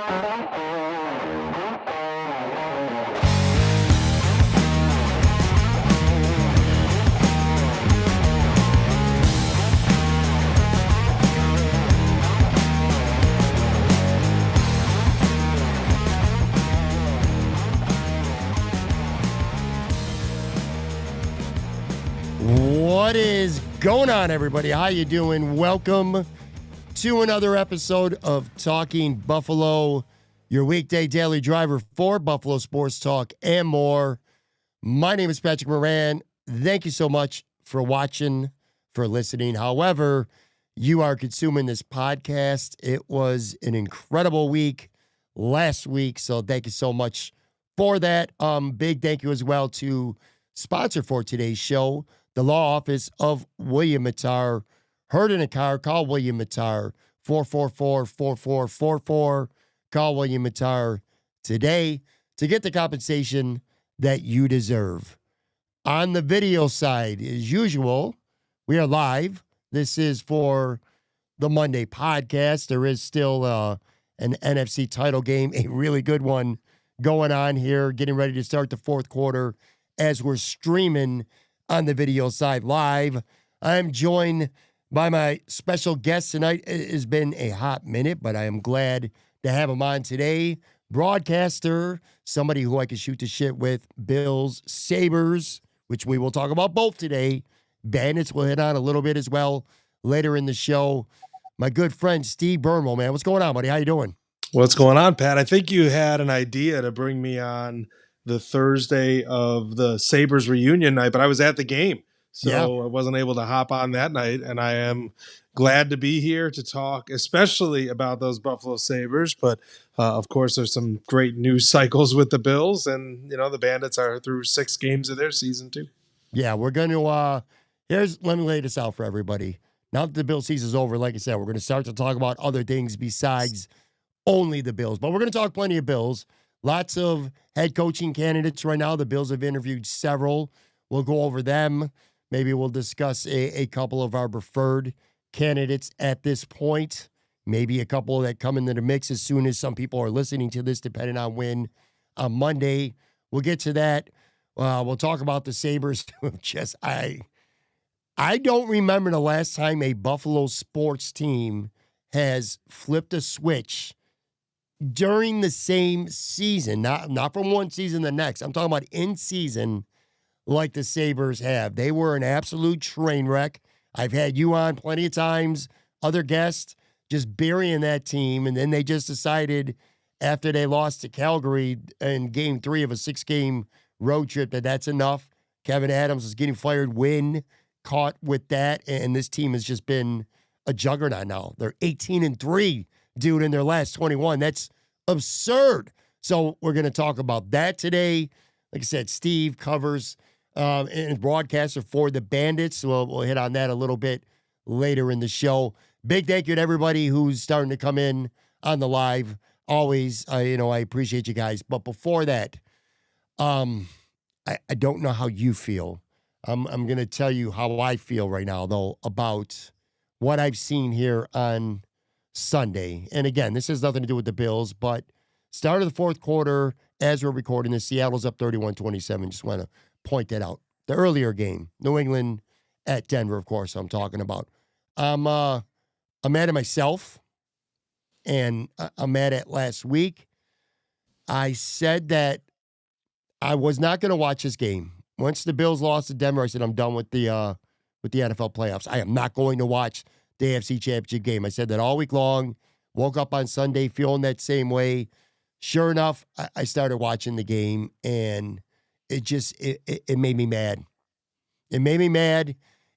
What is going on, everybody? How you doing? Welcome to another episode of Talking Buffalo, your weekday daily driver for Buffalo sports talk and more. My name is Patrick Moran. Thank you so much for watching, for listening. However, you are consuming this podcast. It was an incredible week last week, so thank you so much for that. Big thank you as well to sponsor for today's show, the law office of William Mattar. Heard in a car, call William Mattar, 444-4444. Call William Mattar today to get the compensation that you deserve. On the video side, as usual, we are live. This is for the Monday podcast. There is still an NFC title game, a really good one going on here, getting ready to start the fourth quarter as we're streaming on the video side live. I'm joined by my special guest tonight. It has been a hot minute, but I am glad to have him on today. Broadcaster, somebody who I can shoot the shit with, Bills, Sabres, which we will talk about both today. Bandits will hit on a little bit as well later in the show. My good friend, Steve Bermel, man. What's going on, buddy? How you doing? What's going on, Pat? I think you had an idea to bring me on the Thursday of the Sabres reunion night, but I was at the game, so yeah, I wasn't able to hop on that night, and I am glad to be here to talk, especially about those Buffalo Sabres, but of course there's some great news cycles with the Bills, and the Bandits are through 6 games of their season too. Yeah, we're going to, let me lay this out for everybody. Now that the Bills season's over, like I said, we're going to start to talk about other things besides only the Bills, but we're going to talk plenty of Bills. Lots of head coaching candidates right now. The Bills have interviewed several. We'll go over them. Maybe we'll discuss a couple of our preferred candidates at this point. Maybe a couple that come into the mix as soon as some people are listening to this, depending on when on Monday. We'll get to that. We'll talk about the Sabres. I don't remember the last time a Buffalo sports team has flipped a switch during the same season, not from one season to the next. I'm talking about in season like the Sabres have. They were an absolute train wreck. I've had you on plenty of times, other guests, just burying that team. And then they just decided after they lost to Calgary in game 3 of a 6-game road trip that that's enough. Kevyn Adams is getting fired, win, caught with that. And this team has just been a juggernaut now. They're 18-3. Dude, in their last 21. That's absurd. So we're going to talk about that today. Like I said, Steve covers and broadcaster for the Bandits. So we'll hit on that a little bit later in the show. Big thank you to everybody who's starting to come in on the live. Always, I appreciate you guys. But before that, I don't know how you feel. I'm going to tell you how I feel right now, though, about what I've seen here on Sunday. And again, this has nothing to do with the Bills, but start of the fourth quarter, as we're recording this, Seattle's up 31-27. Just want to point that out. The earlier game, New England at Denver, of course, I'm talking about. I'm mad at myself, and I'm mad at last week. I said that I was not going to watch this game. Once the Bills lost to Denver, I said I'm done with the NFL playoffs. I am not going to watch the AFC Championship game. I said that all week long. Woke up on Sunday feeling that same way. Sure enough, I started watching the game, and it made me mad. It made me mad,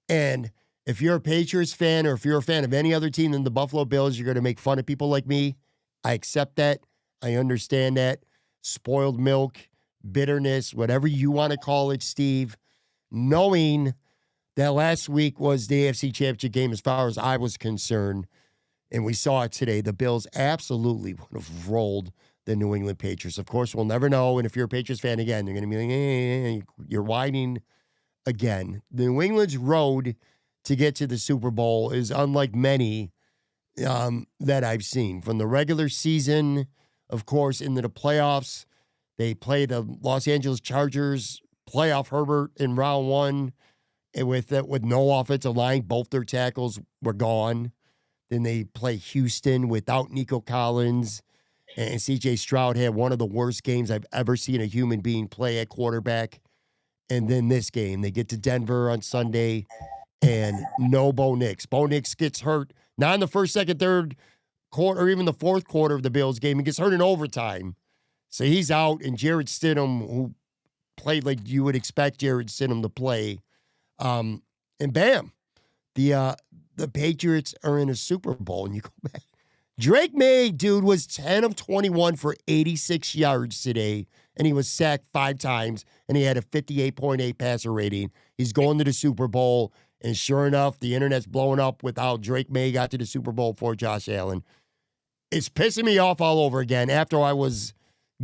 and if you're a Patriots fan or if you're a fan of any other team than the Buffalo Bills, you're going to make fun of people like me. I accept that. I understand that. Spoiled milk, bitterness, whatever you want to call it, Steve, knowing that last week was the AFC Championship game as far as I was concerned, and we saw it today. The Bills absolutely would have rolled the New England Patriots. Of course, we'll never know, and if you're a Patriots fan again, you're going to be like, you're whining again. The New England's road to get to the Super Bowl is unlike many that I've seen. From the regular season of course, into the playoffs. They play the Los Angeles Chargers, playoff Herbert in round one, and with no offensive line. Both their tackles were gone. Then they play Houston without Nico Collins. And C.J. Stroud had one of the worst games I've ever seen a human being play at quarterback. And then this game, they get to Denver on Sunday, and no Bo Nix. Bo Nix gets hurt, not in the first, second, third quarter, or even the fourth quarter of the Bills game. He gets hurt in overtime. So he's out, and Jared Stidham, who played like you would expect Jared Stidham to play, and bam, the Patriots are in a Super Bowl, and you go back. Drake May, dude, was 10 of 21 for 86 yards today, and he was sacked 5 times, and he had a 58.8 passer rating. He's going to the Super Bowl, and sure enough, the internet's blowing up with how Drake May got to the Super Bowl for Josh Allen. It's pissing me off all over again after I was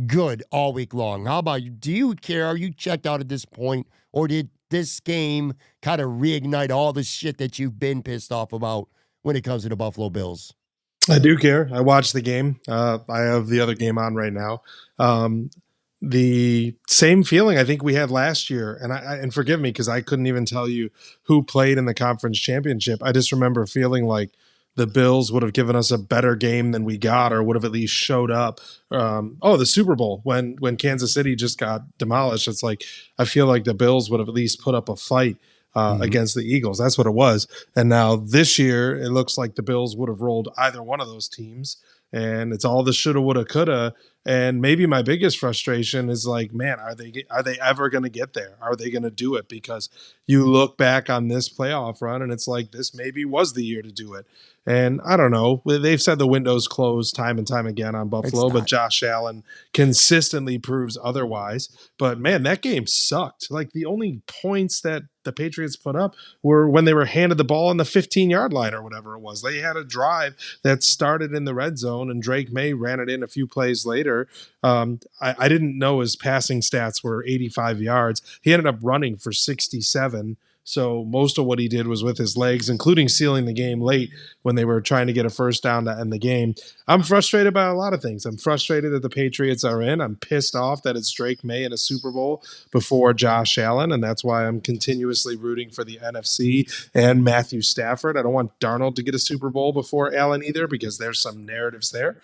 good all week long. How about you? Do you care? Are you checked out at this point, or did this game kind of reignite all the shit that you've been pissed off about when it comes to the Buffalo Bills? I do care. I watched the game. I have the other game on right now. The same feeling I think we had last year, and forgive me because I couldn't even tell you who played in the conference championship. I just remember feeling like the Bills would have given us a better game than we got, or would have at least showed up. The Super Bowl when Kansas City just got demolished. It's like I feel like the Bills would have at least put up a fight against the Eagles. That's what it was. And now this year, it looks like the Bills would have rolled either one of those teams. And it's all the shoulda, woulda, coulda. And maybe my biggest frustration is like, man, are they ever going to get there? Are they going to do it? Because you look back on this playoff run, and it's like this maybe was the year to do it. And I don't know. They've said the window's closed time and time again on Buffalo, but Josh Allen consistently proves otherwise. But, man, that game sucked. Like, the only points that the Patriots put up were when they were handed the ball on the 15-yard line or whatever it was. They had a drive that started in the red zone, and Drake May ran it in a few plays later. I didn't know his passing stats were 85 yards. He ended up running for 67. So most of what he did was with his legs, including sealing the game late when they were trying to get a first down to end the game. I'm frustrated by a lot of things. I'm frustrated that the Patriots are in. I'm pissed off that it's Drake May in a Super Bowl before Josh Allen, and that's why I'm continuously rooting for the NFC and Matthew Stafford. I don't want Darnold to get a Super Bowl before Allen either, because there's some narratives there.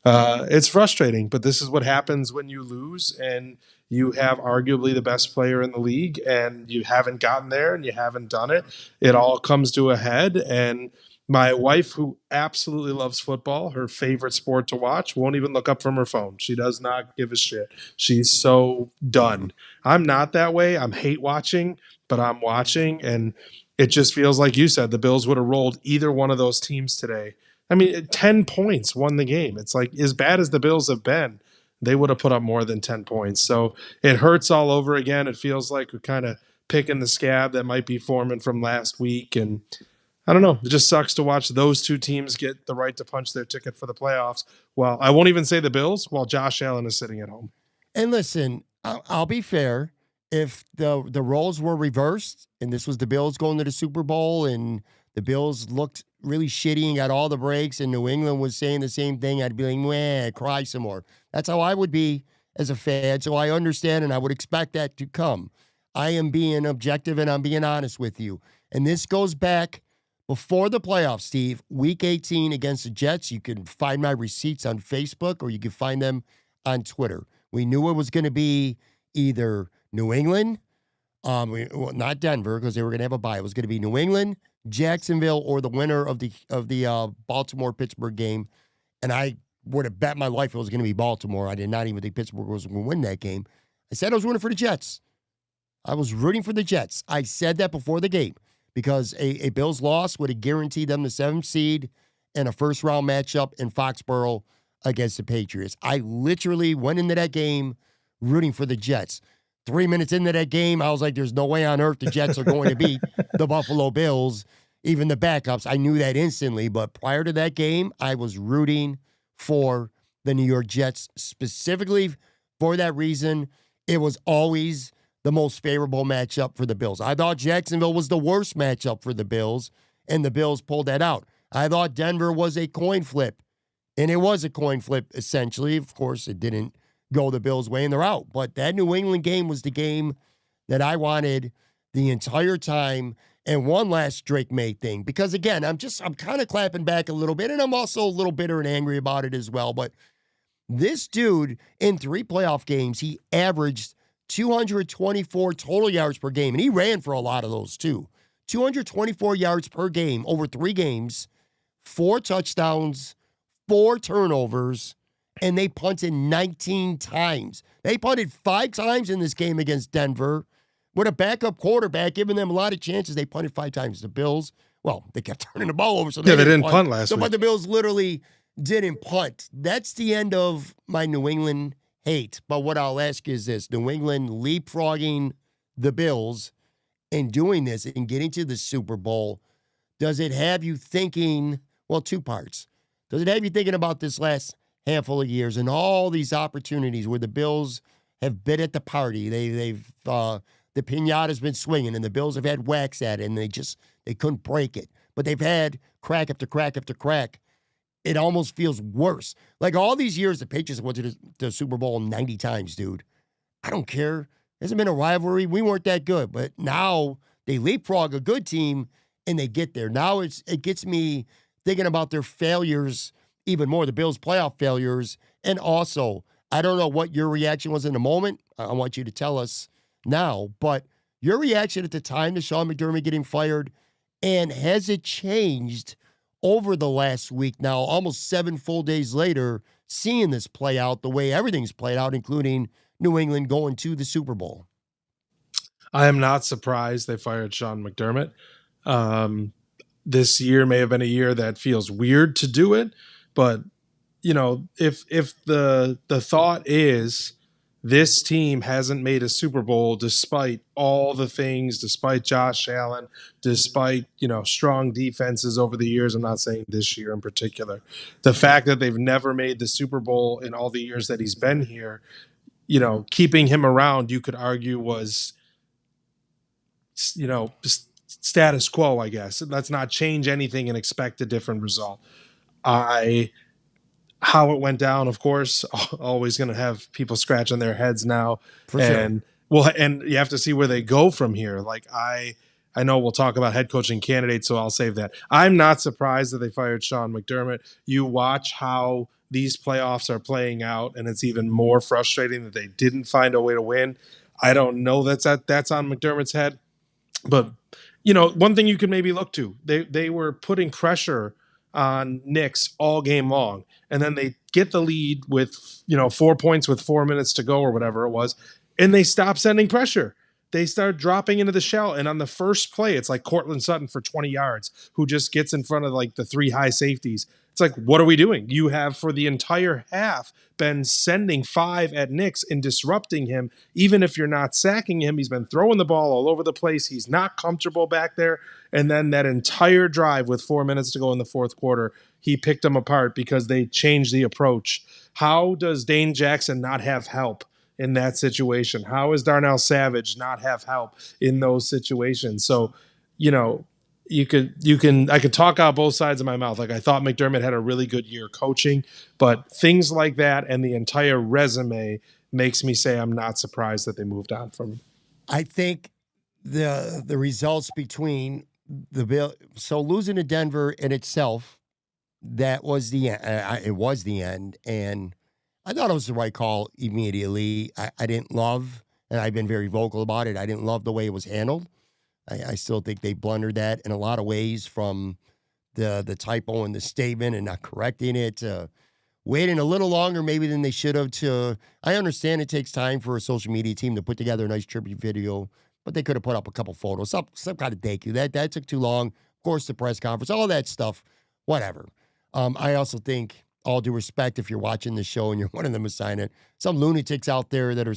It's frustrating, but this is what happens when you lose and you have arguably the best player in the league and you haven't gotten there and you haven't done it. It all comes to a head. And my wife, who absolutely loves football, her favorite sport to watch, won't even look up from her phone. She does not give a shit. She's so done. I'm not that way. I'm hate watching, but I'm watching. And it just feels like you said, the Bills would have rolled either one of those teams today. I mean, 10 points won the game. It's like, as bad as the Bills have been, they would have put up more than 10 points. So it hurts all over again. It feels like we're kind of picking the scab that might be forming from last week. And I don't know. It just sucks to watch those two teams get the right to punch their ticket for the playoffs. Well, I won't even say the Bills, while Josh Allen is sitting at home. And listen, I'll be fair. If the roles were reversed and this was the Bills going to the Super Bowl and the Bills looked really shitty and got all the breaks, and New England was saying the same thing, I'd be like, meh, cry some more. That's how I would be as a fan, so I understand, and I would expect that to come. I am being objective, and I'm being honest with you. And this goes back before the playoffs, Steve. Week 18 against the Jets. You can find my receipts on Facebook, or you can find them on Twitter. We knew it was going to be either New England, not Denver, because they were going to have a bye. It was going to be New England, Jacksonville, or the winner of the Baltimore-Pittsburgh game. And I would have bet my life it was going to be Baltimore. I did not even think Pittsburgh was going to win that game. I said I was rooting for the Jets. I was rooting for the Jets. I said that before the game because a Bills loss would have guaranteed them the 7th seed and a first-round matchup in Foxborough against the Patriots. I literally went into that game rooting for the Jets. 3 minutes into that game, I was like, there's no way on earth the Jets are going to beat the Buffalo Bills, even the backups. I knew that instantly, but prior to that game, I was rooting for the New York Jets specifically for that reason. It was always the most favorable matchup for the Bills. I thought Jacksonville was the worst matchup for the Bills, and the Bills pulled that out. I thought Denver was a coin flip And it was a coin flip, essentially. Of course, it didn't go the Bills' way, and they're out. But that New England game was the game that I wanted the entire time. And one last Drake May thing, because again, I'm kind of clapping back a little bit, and I'm also a little bitter and angry about it as well. But this dude, in 3 playoff games, he averaged 224 total yards per game, and he ran for a lot of those too. 224 yards per game over 3 games, 4 touchdowns, 4 turnovers, and they punted 19 times. They punted 5 times in this game against Denver. With a backup quarterback, giving them a lot of chances, they punted 5 times. The Bills, well, they kept turning the ball over. So they didn't punt last week. But the Bills literally didn't punt. That's the end of my New England hate. But what I'll ask is this. New England leapfrogging the Bills and doing this and getting to the Super Bowl, does it have you thinking, well, 2 parts. Does it have you thinking about this last handful of years and all these opportunities where the Bills have been at the party? The piñata's been swinging, and the Bills have had whacks at it, and they couldn't break it. But they've had crack after crack after crack. It almost feels worse. Like all these years, the Patriots went to the Super Bowl 90 times, dude. I don't care. There hasn't been a rivalry. We weren't that good. But now they leapfrog a good team, and they get there. Now it gets me thinking about their failures even more, the Bills' playoff failures. And also, I don't know what your reaction was in the moment. I want you to tell us now, but your reaction at the time to Sean McDermott getting fired, and has it changed over the last week now, almost 7 full days later, seeing this play out the way everything's played out, including New England going to the Super Bowl? I am not surprised they fired Sean McDermott. This year may have been a year that feels weird to do it, but you know, if the thought is this team hasn't made a Super Bowl despite all the things, despite Josh Allen, despite, strong defenses over the years. I'm not saying this year in particular. The fact that they've never made the Super Bowl in all the years that he's been here, keeping him around, you could argue was, status quo, I guess. Let's not change anything and expect a different result. How it went down, of course, always going to have people scratching their heads now. For sure. And you have to see where they go from here. Like I know we'll talk about head coaching candidates, so I'll save that. I'm not surprised that they fired Sean McDermott. You watch how these playoffs are playing out, and it's even more frustrating that they didn't find a way to win. I don't know that's on McDermott's head, but one thing you could maybe look to, they were putting pressure on Knicks all game long. And then they get the lead with, 4 points with 4 minutes to go or whatever it was. And they stop sending pressure. They start dropping into the shell. And on the first play, it's like Cortland Sutton for 20 yards, who just gets in front of like the 3 high safeties. It's like, what are we doing? You have for the entire half been sending 5 at Knicks and disrupting him. Even if you're not sacking him, he's been throwing the ball all over the place. He's not comfortable back there. And then that entire drive with 4 minutes to go in the fourth quarter, he picked them apart because they changed the approach. How does Dane Jackson not have help in that situation? How does Darnell Savage not have help in those situations? So, I could talk out both sides of my mouth. Like I thought McDermott had a really good year coaching, but things like that and the entire resume makes me say I'm not surprised that they moved on from him. I think the results between the Bill, so losing to Denver in itself, that was the end. It was the end, and I thought it was the right call immediately. I didn't love, and I've been very vocal about it, I didn't love the way it was handled. I still think they blundered that in a lot of ways, from the typo in the statement and not correcting it, waiting a little longer maybe than they should have. I understand it takes time for a social media team to put together a nice tribute video, but they could have put up a couple photos, some kind of thank you. That took too long. Of course, the press conference, all that stuff, whatever. I also think, all due respect, if you're watching this show and you're one of them assigning some lunatics out there that are,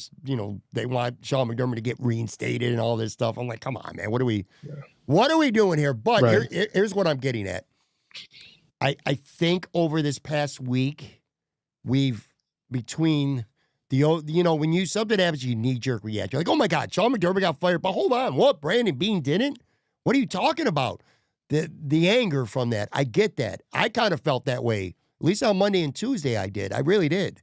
they want Sean McDermott to get reinstated and all this stuff. I'm like, come on, man, what are we doing here? But right. Here's what I'm getting at. I think over this past week, between when something happens, you knee-jerk react. You're like, oh my God, Sean McDermott got fired. But hold on, what? Brandon Beane didn't? What are you talking about? The anger from that, I get that. I kind of felt that way At least on Monday and Tuesday, I did. I really did.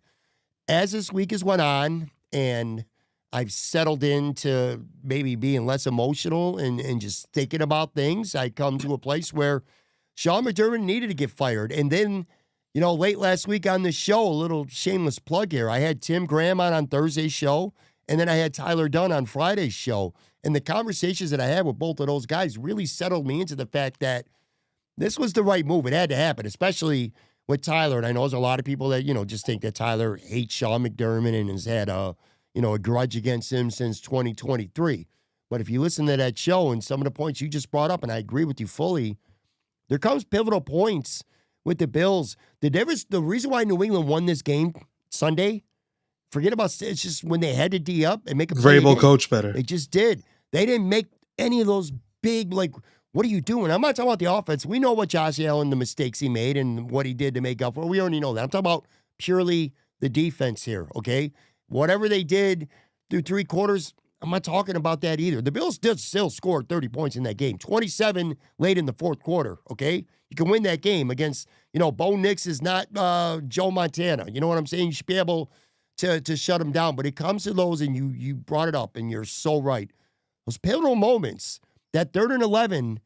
As this week has went on and I've settled into maybe being less emotional and just thinking about things, I come to a place where Sean McDermott needed to get fired. And then, late last week on the show, a little shameless plug here, I had Tim Graham on Thursday's show, and then I had Tyler Dunn on Friday's show. And the conversations that I had with both of those guys really settled me into the fact that this was the right move. It had to happen, especially with Tyler. And I know there's a lot of people that, just think that Tyler hates Sean McDermott and has had a grudge against him since 2023. But if you listen to that show and some of the points you just brought up, and I agree with you fully, there comes pivotal points with the Bills. The reason why New England won this game Sunday, forget about it's just when they had to D up and make a play. Vrabel coach better. They just did. They didn't make any of those big, what are you doing? I'm not talking about the offense. We know what Josh Allen, the mistakes he made and what he did to make up for it. We already know that. I'm talking about purely the defense here, okay? Whatever they did through three quarters, I'm not talking about that either. The Bills did still score 30 points in that game, 27 late in the fourth quarter, okay? You can win that game against, Bo Nix is not Joe Montana. You know what I'm saying? You should be able to shut him down. But it comes to those, and you brought it up, and you're so right. Those pivotal moments, that 3rd and 11,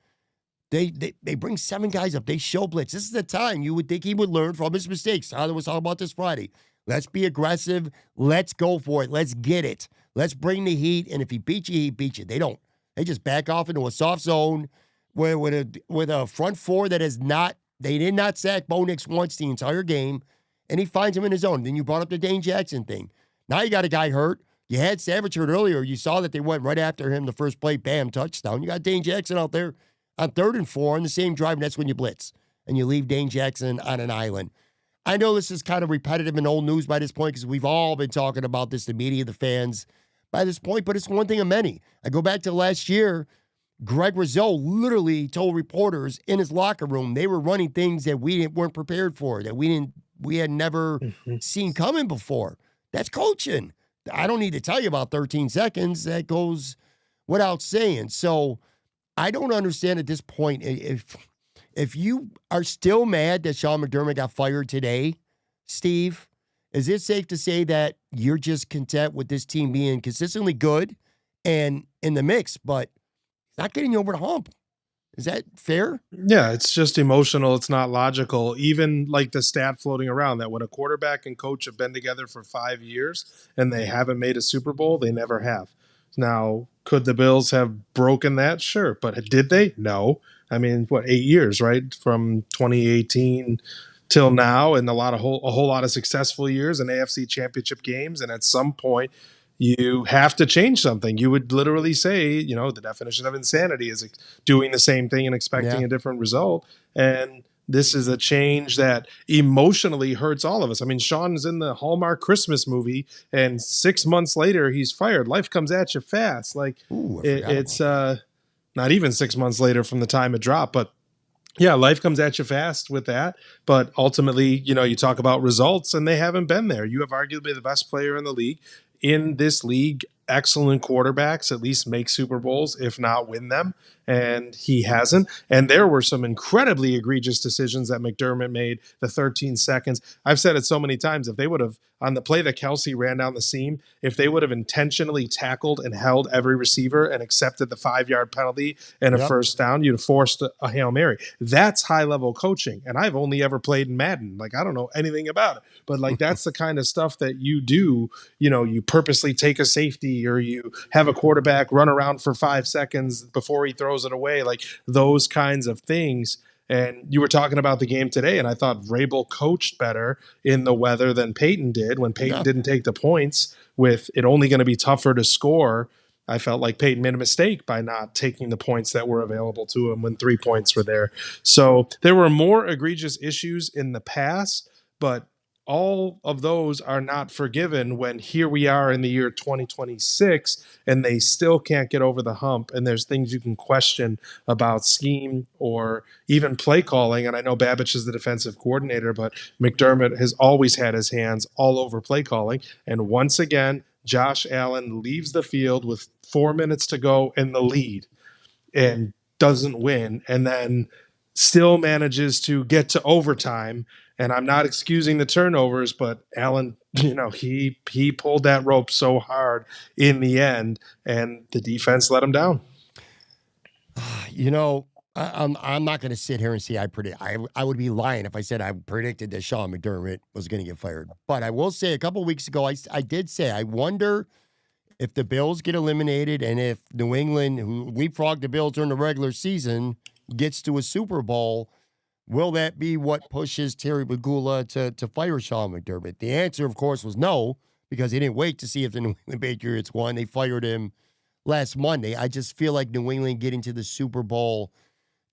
they bring 7 guys up. They show blitz. This is the time you would think he would learn from his mistakes. Tyler was talking about this Friday. Let's be aggressive. Let's go for it. Let's get it. Let's bring the heat. And if he beats you, he beats you. They don't. They just back off into a soft zone with a front four that is not, they did not sack Bo Nix once the entire game, and he finds him in his zone. Then you brought up the Dane Jackson thing. Now you got a guy hurt. You had Savage hurt earlier. You saw that they went right after him the first play, bam, touchdown. You got Dane Jackson out there on 3rd and 4 on the same drive, and that's when you blitz. And you leave Dane Jackson on an island. I know this is kind of repetitive and old news by this point because we've all been talking about this, the media, the fans, by this point, but it's one thing of many. I go back to last year, Greg Rizzo literally told reporters in his locker room they were running things that we weren't prepared for, that we had never seen coming before. That's coaching. I don't need to tell you about 13 seconds. That goes without saying. So I don't understand at this point if you are still mad that Sean McDermott got fired today, Steve, is it safe to say that you're just content with this team being consistently good and in the mix, but not getting you over the hump? Is that fair? Yeah, it's just emotional. It's not logical. Even like the stat floating around that when a quarterback and coach have been together for 5 years and they haven't made a Super Bowl, they never have. Now, could the Bills have broken that? Sure. But did they? No. I mean, 8 years, right? From 2018 till now, and a whole lot of successful years and AFC championship games. And at some point, you have to change something. You would literally say, the definition of insanity is doing the same thing and expecting a different result. And this is a change that emotionally hurts all of us. I mean, Sean's in the Hallmark Christmas movie, and 6 months later, he's fired. Life comes at you fast. It's not even 6 months later from the time it dropped, but yeah, life comes at you fast with that. But ultimately, you talk about results, and they haven't been there. You have arguably the best player in the league. In this league, excellent quarterbacks at least make Super Bowls, if not win them, and he hasn't. And there were some incredibly egregious decisions that McDermott made, the 13 seconds. I've said it so many times, if they would have, on the play that Kelsey ran down the seam, if they would have intentionally tackled and held every receiver and accepted the 5-yard penalty and a first down, you'd have forced a Hail Mary. That's high-level coaching, and I've only ever played in Madden. I don't know anything about it, but that's the kind of stuff that you do. You purposely take a safety, or you have a quarterback run around for 5 seconds before he throws it away, those kinds of things. And you were talking about the game today, and I thought Vrabel coached better in the weather than Peyton did. When Peyton didn't take the points, with it only going to be tougher to score, I felt like Peyton made a mistake by not taking the points that were available to him when 3 points were there. So there were more egregious issues in the past, but all of those are not forgiven when here we are in the year 2026 and they still can't get over the hump. And there's things you can question about scheme or even play calling. And I know Babich is the defensive coordinator, but McDermott has always had his hands all over play calling. And once again, Josh Allen leaves the field with 4 minutes to go in the lead and doesn't win, and then still manages to get to overtime And I'm not excusing the turnovers, but Allen, he pulled that rope so hard in the end, and the defense let him down. I'm not going to sit here and say I would be lying if I said I predicted that Sean McDermott was going to get fired. But I will say a couple weeks ago, I did say I wonder if the Bills get eliminated and if New England, who leapfrogged the Bills during the regular season, gets to a Super Bowl, will that be what pushes Terry Pegula to fire Sean McDermott? The answer, of course, was no, because he didn't wait to see if the New England Patriots won. They fired him last Monday. I just feel like New England getting to the Super Bowl,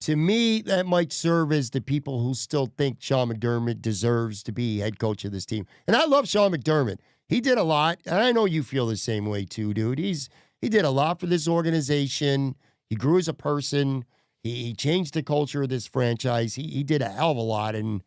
to me, that might serve as the people who still think Sean McDermott deserves to be head coach of this team. And I love Sean McDermott. He did a lot, and I know you feel the same way too, dude. He did a lot for this organization. He grew as a person. He changed the culture of this franchise. He did a hell of a lot, and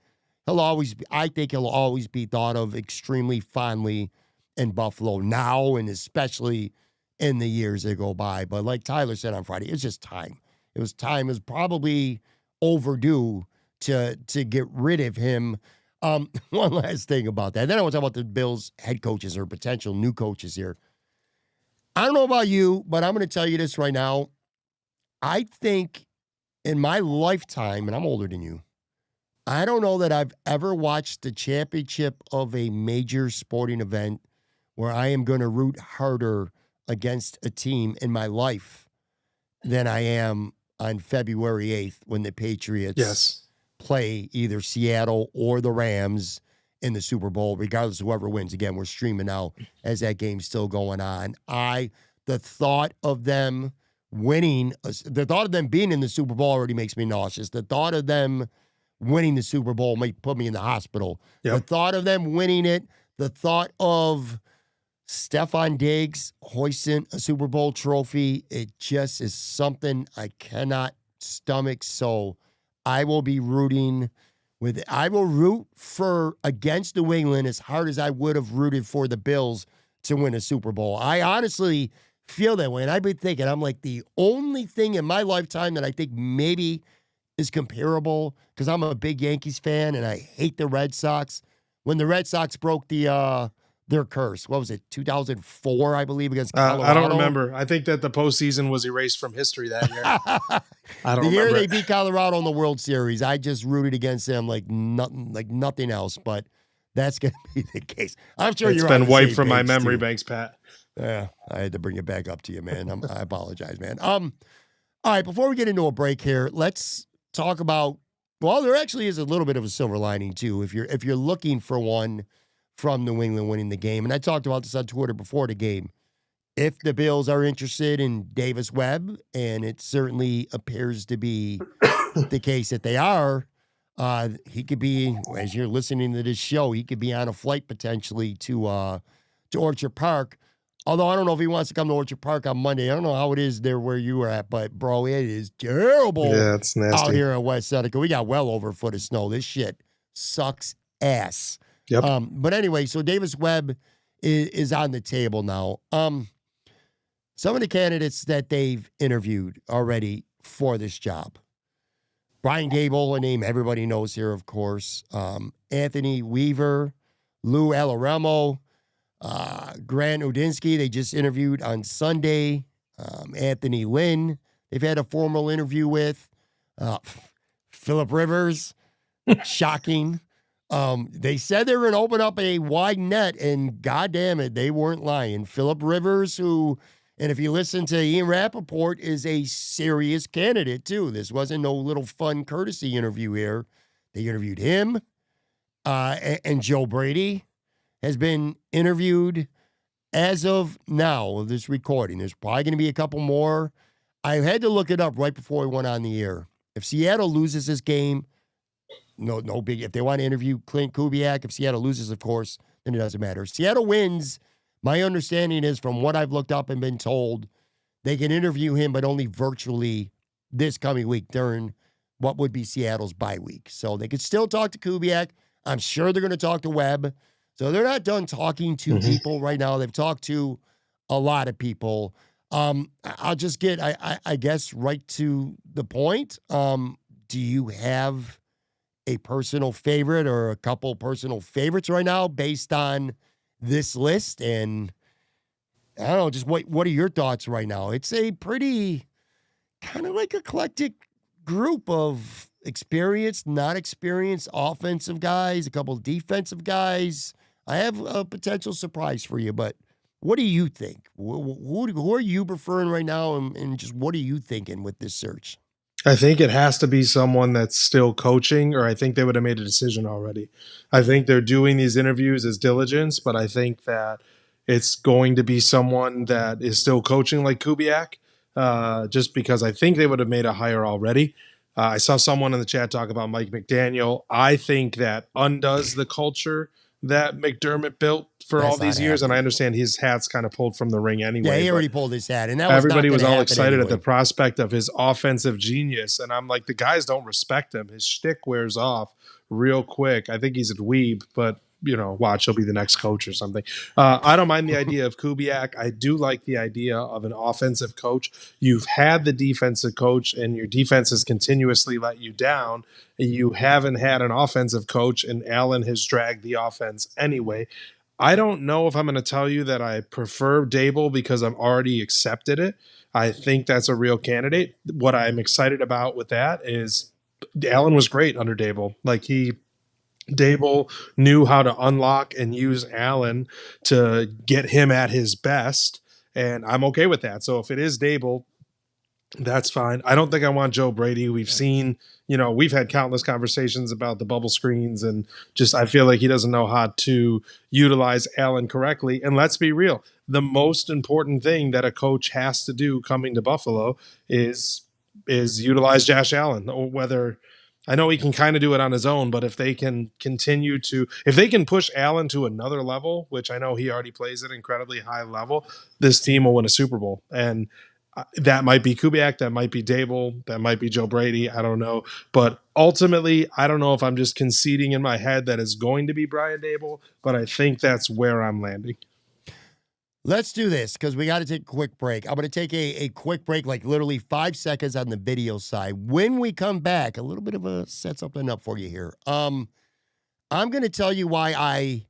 I think he'll always be thought of extremely fondly in Buffalo now, and especially in the years that go by. But like Tyler said on Friday, it's just time. It was probably overdue to get rid of him. One last thing about that. Then I want to talk about the Bills head coaches or potential new coaches here. I don't know about you, but I'm going to tell you this right now. I think in my lifetime, and I'm older than you, I don't know that I've ever watched the championship of a major sporting event where I am going to root harder against a team in my life than I am on February 8th when the Patriots play either Seattle or the Rams in the Super Bowl, regardless of whoever wins. Again, we're streaming now as that game's still going on. The thought of them winning, the thought of them being in the Super Bowl already makes me nauseous. The thought of them winning the Super Bowl might put me in the hospital. Yep. The thought of them winning it, the thought of Stephon Diggs hoisting a Super Bowl trophy, it just is something I cannot stomach. So I will be I will root against New England as hard as I would have rooted for the Bills to win a Super Bowl. I honestly feel that way. And I've been thinking, I'm like, the only thing in my lifetime that I think maybe is comparable, because I'm a big Yankees fan and I hate the Red Sox. When the Red Sox broke their curse, what was it, 2004, I believe, against Colorado? I don't remember. I think that the postseason was erased from history that year. I don't remember. The year they beat Colorado in the World Series, I just rooted against them like nothing else, but that's going to be the case. I'm sure it's been wiped from my memory banks, Pat. Yeah, I had to bring it back up to you, man. I apologize, man. All right, before we get into a break here, let's talk about, well, there actually is a little bit of a silver lining too, if you're looking for one from New England winning the game. And I talked about this on Twitter before the game. If the Bills are interested in Davis Webb, and it certainly appears to be the case that they are, he could be, as you're listening to this show, he could be on a flight potentially to Orchard Park. Although I don't know if he wants to come to Orchard Park on Monday. I don't know how it is there where you are at, but bro, it is terrible. Yeah, it's nasty out here in West Seneca. We got well over a foot of snow. This shit sucks ass. Yep. But anyway, so Davis Webb is on the table now. Some of the candidates that they've interviewed already for this job. Brian Daboll, a name everybody knows here, of course. Anthony Weaver, Lou Alaremo, Grant Udinski, they just interviewed on Sunday. Anthony Lynn, they've had a formal interview with. Philip Rivers, shocking. They said they were going to open up a wide net, and goddamn it, they weren't lying. Philip Rivers, who, and if you listen to Ian Rappaport, is a serious candidate, too. This wasn't no little fun courtesy interview here. They interviewed him, and Joe Brady has been interviewed as of now of this recording. There's probably going to be a couple more. I had to look it up right before we went on the air. If Seattle loses this game, no big. If they want to interview Klint, Kubiak, if Seattle loses, of course, then it doesn't matter. If Seattle wins, my understanding is, from what I've looked up and been told, they can interview him, but only virtually this coming week during what would be Seattle's bye week. So they could still talk to Kubiak. I'm sure they're going to talk to Webb. So they're not done talking to people right now. They've talked to a lot of people. I'll just get, I guess, right to the point. Do you have a personal favorite or a couple personal favorites right now based on this list? And I don't know, just what are your thoughts right now? It's a pretty kind of like eclectic group of experienced, not experienced offensive guys, a couple defensive guys. I have a potential surprise for you, but what do you think? Who are you preferring right now, and just what are you thinking with this search? I think it has to be someone that's still coaching, or I think they would have made a decision already. I think they're doing these interviews as diligence, but I think that it's going to be someone that is still coaching like Kubiak, just because I think they would have made a hire already. I saw someone in the chat talk about Mike McDaniel. I think that undoes the culture that McDermott built for all That's not these years, and I happening. understand his hat's kind of pulled from the ring Yeah, anyway. he But already pulled his hat, and that was not everybody going was to all happen excited at the anyway. prospect of his offensive genius, and I'm like, the guys don't respect him. His shtick wears off real quick. I think he's a dweeb, but watch, he'll be the next coach or something. I don't mind the idea of Kubiak. I do like the idea of an offensive coach. You've had the defensive coach, and your defense has continuously let you down. You haven't had an offensive coach, and Allen has dragged the offense anyway. I don't know if I'm going to tell you that I prefer Daboll because I've already accepted it. I think that's a real candidate. What I'm excited about with that is Allen was great under Daboll. Daboll knew how to unlock and use Allen to get him at his best, and I'm okay with that. So if it is Daboll, that's fine. I don't think I want Joe Brady. We've had countless conversations about the bubble screens, and just I feel like he doesn't know how to utilize Allen correctly. And let's be real, the most important thing that a coach has to do coming to Buffalo is utilize Josh Allen. Or whether I know he can kind of do it on his own, but if they can if they can push Allen to another level, which I know he already plays at an incredibly high level, this team will win a Super Bowl. And that might be Kubiak, that might be Daboll, that might be Joe Brady. I don't know. But ultimately, I don't know if I'm just conceding in my head that it's going to be Brian Daboll, but I think that's where I'm landing. Let's do this because we got to take a quick break. I'm going to take a quick break, like literally 5 seconds on the video side. When we come back, a little bit of a set something up for you here. I'm going to tell you why I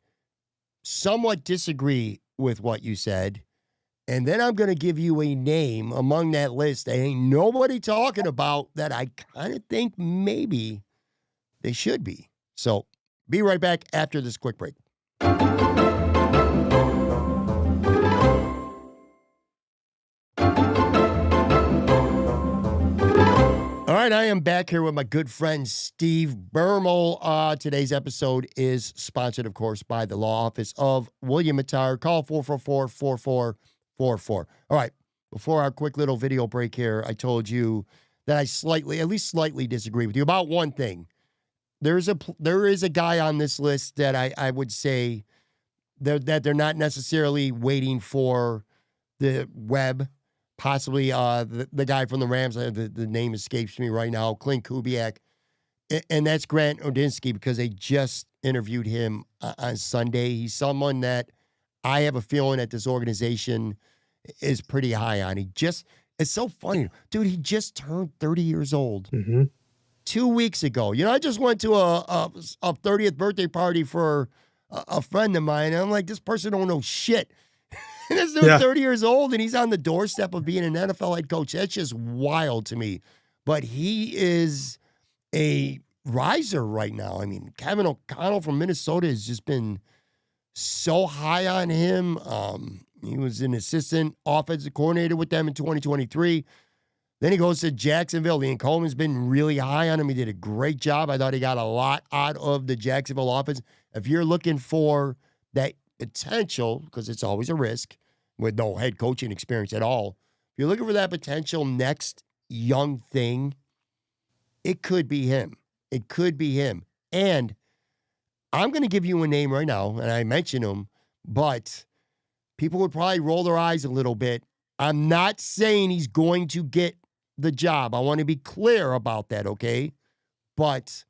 somewhat disagree with what you said. And then I'm going to give you a name among that list that ain't nobody talking about that I kind of think maybe they should be. So be right back after this quick break. All right, I am back here with my good friend Steve Bermel. Today's episode is sponsored, of course, by the law office of William Attire. Call 444-4444. All right, before our quick little video break here, I told you that I at least slightly disagree with you about one thing. There is a guy on this list that I would say that they're not necessarily waiting for the Webb. Possibly the guy from the Rams, the name escapes me right now, Klint Kubiak, and that's Grant Udinski because they just interviewed him on Sunday. He's someone that I have a feeling that this organization is pretty high on. It's so funny. Dude, he just turned 30 years old 2 weeks ago. I just went to a 30th birthday party for a friend of mine, and I'm like, this person don't know shit. And this dude's 30 years old, and he's on the doorstep of being an NFL head coach. That's just wild to me. But he is a riser right now. I mean, Kevin O'Connell from Minnesota has just been so high on him. He was an assistant offensive coordinator with them in 2023. Then he goes to Jacksonville. Liam Coleman's been really high on him. He did a great job. I thought he got a lot out of the Jacksonville offense. If you're looking for that potential, because it's always a risk with no head coaching experience at all, if you're looking for that potential next young thing, it could be him. It could be him. And I'm going to give you a name right now, and I mentioned him, but people would probably roll their eyes a little bit. I'm not saying he's going to get the job. I want to be clear about that, okay? But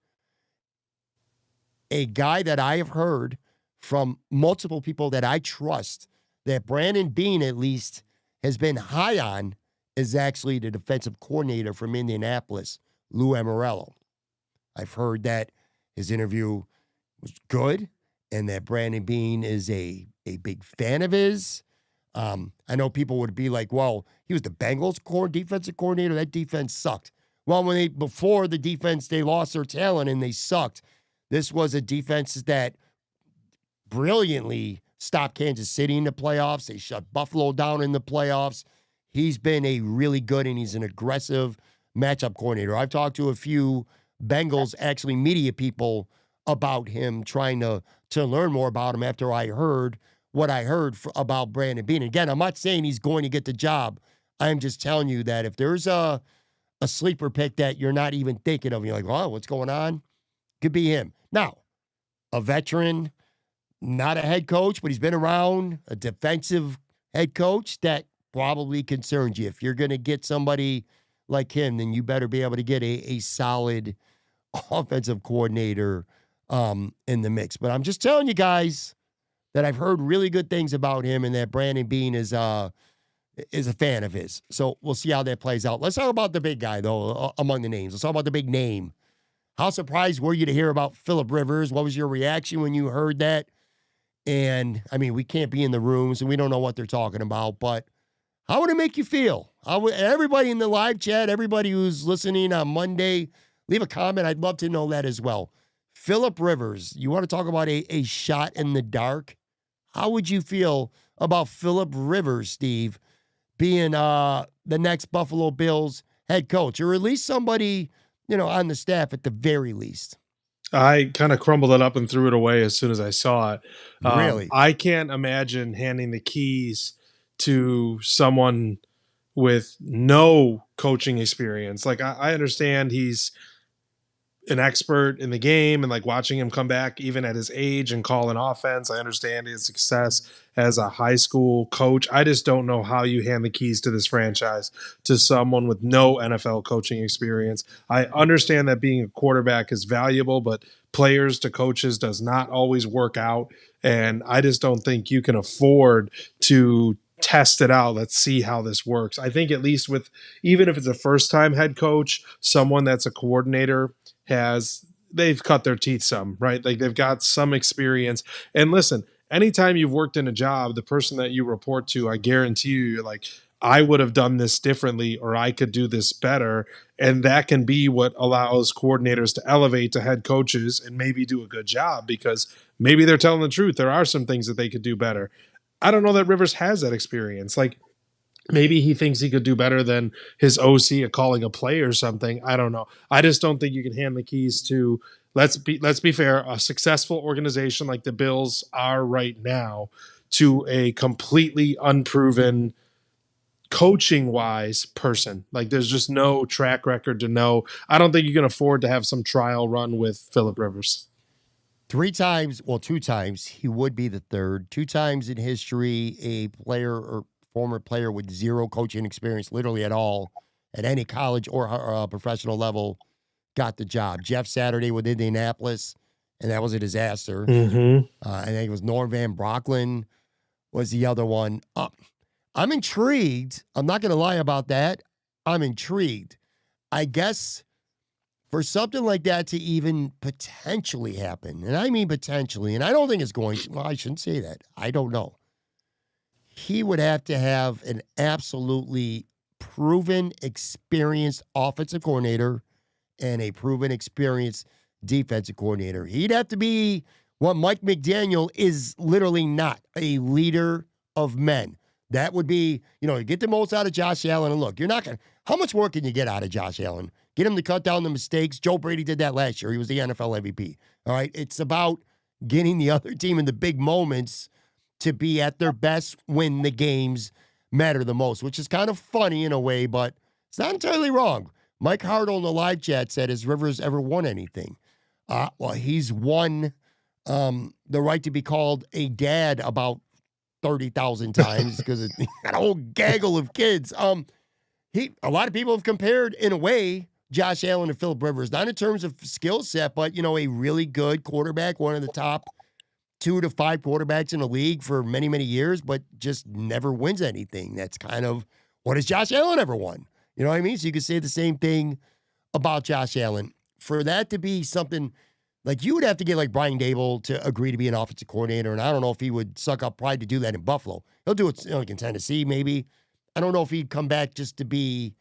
a guy that I have heard from multiple people that I trust, that Brandon Beane at least has been high on, is actually the defensive coordinator from Indianapolis, Lou Amorello. I've heard that his interview was good, and that Brandon Beane is a big fan of his. I know people would be like, well, he was the Bengals defensive coordinator. That defense sucked. Well, before the defense, they lost their talent and they sucked. This was a defense that brilliantly stopped Kansas City in the playoffs. They shut Buffalo down in the playoffs. He's been a really good, and he's an aggressive matchup coordinator. I've talked to a few Bengals, actually media people, about him, trying to learn more about him after I heard what I heard about Brandon Beane. Again, I'm not saying he's going to get the job. I'm just telling you that if there's a sleeper pick that you're not even thinking of, you're like, oh, what's going on? Could be him. Now, a veteran, not a head coach, but he's been around, a defensive head coach, that probably concerns you. If you're going to get somebody like him, then you better be able to get a solid offensive coordinator in the mix. But I'm just telling you guys that I've heard really good things about him, and that Brandon Beane is a fan of his. So we'll see how that plays out. Let's talk about the big guy, though, among the names. Let's talk about the big name. How surprised were you to hear about Philip Rivers? What was your reaction when you heard that? And, I mean, we can't be in the rooms, and we don't know what they're talking about, but how would it make you feel? Everybody in the live chat, everybody who's listening on Monday, leave a comment. I'd love to know that as well. Philip Rivers, you want to talk about a shot in the dark? How would you feel about Philip Rivers, Steve, being the next Buffalo Bills head coach, or at least somebody, on the staff at the very least? I kind of crumbled it up and threw it away as soon as I saw it. Really? I can't imagine handing the keys to someone with no coaching experience. Like, I understand he's an expert in the game, and like watching him come back even at his age and call an offense. I understand his success as a high school coach. I just don't know how you hand the keys to this franchise to someone with no NFL coaching experience. I understand that being a quarterback is valuable, but players to coaches does not always work out. And I just don't think you can afford to test it out. Let's see how this works. I think at least even if it's a first time head coach, someone that's a coordinator, they've cut their teeth some, right? Like, they've got some experience. And listen, anytime you've worked in a job, the person that you report to, I guarantee you're like, I would have done this differently, or I could do this better. And that can be what allows coordinators to elevate to head coaches and maybe do a good job, because maybe they're telling the truth. There are some things that they could do better. I don't know that Rivers has that experience. Like, maybe he thinks he could do better than his OC at calling a play or something. I don't know. I just don't think you can hand the keys to, let's be fair, a successful organization like the Bills are right now, to a completely unproven coaching-wise person. Like, there's just no track record to know. I don't think you can afford to have some trial run with Philip Rivers. 2 times, he would be the third. 2 times in history, a player or former player with zero coaching experience, literally at all, at any college or professional level, got the job. Jeff Saturday with Indianapolis, and that was a disaster. Mm-hmm. I think it was Norm Van Brocklin was the other one. I'm intrigued. I'm not going to lie about that. I'm intrigued. I guess for something like that to even potentially happen, and I mean potentially, and I don't think it's going to, well, I shouldn't say that. I don't know. He would have to have an absolutely proven, experienced offensive coordinator and a proven, experienced defensive coordinator. He'd have to be what Mike McDaniel is literally not, a leader of men. That would be, get the most out of Josh Allen. And look, you're not going to, how much more can you get out of Josh Allen? Get him to cut down the mistakes. Joe Brady did that last year. He was the NFL MVP. All right. It's about getting the other team in the big moments to be at their best when the games matter the most, which is kind of funny in a way, but it's not entirely wrong. Mike Hartle in the live chat said, has Rivers ever won anything? Well, he's won the right to be called a dad about 30,000 times because he got a whole gaggle of kids. A lot of people have compared, in a way, Josh Allen to Philip Rivers, not in terms of skill set, but, a really good quarterback, one of the top 2 to 5 quarterbacks in the league for many, many years, but just never wins anything. That's kind of, what has Josh Allen ever won? You know what I mean? So you could say the same thing about Josh Allen. For that to be something Like, you would have to get like Brian Daboll to agree to be an offensive coordinator, and I don't know if he would suck up pride to do that in Buffalo. He'll do it, like in Tennessee, maybe. I don't know if he'd come back just to be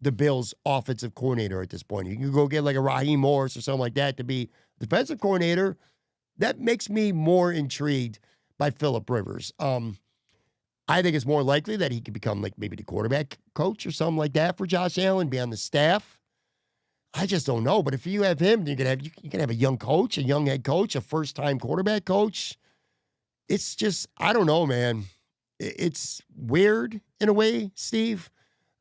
the Bills' offensive coordinator at this point. You can go get like a Raheem Morris or something like that to be defensive coordinator. That makes me more intrigued by Philip Rivers. I think it's more likely that he could become like maybe the quarterback coach or something like that for Josh Allen, be on the staff. I just don't know. But if you have him, you can have a young coach, a young head coach, a first-time quarterback coach. It's just, I don't know, man. It's weird in a way, Steve.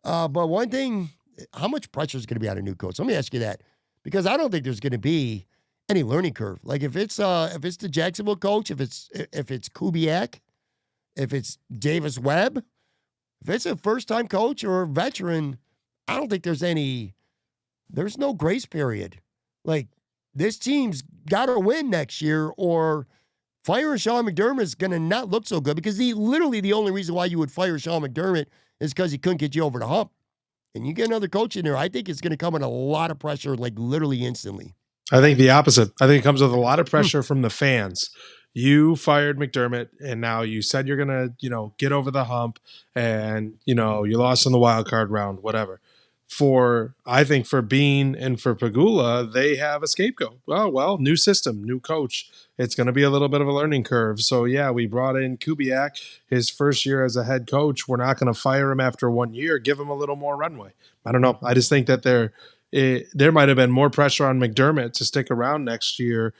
But one thing, how much pressure is going to be on a new coach? Let me ask you that, because I don't think there's going to be any learning curve. Like if it's the Jacksonville coach, if it's Kubiak, if it's Davis Webb, if it's a first-time coach or a veteran, I don't think there's no grace period. Like, this team's got to win next year, or firing Sean McDermott is going to not look so good, because literally the only reason why you would fire Sean McDermott is because he couldn't get you over the hump. And you get another coach in there, I think it's going to come with a lot of pressure, like literally instantly. I think the opposite. I think it comes with a lot of pressure from the fans. You fired McDermott, and now you said you're going to, get over the hump, and, you lost in the wild card round, whatever. I think for Bean and for Pagula, they have a scapegoat. Well, new system, new coach. It's going to be a little bit of a learning curve. So, yeah, we brought in Kubiak his first year as a head coach. We're not going to fire him after 1 year. Give him a little more runway. I don't know. I just think that there might have been more pressure on McDermott to stick around next year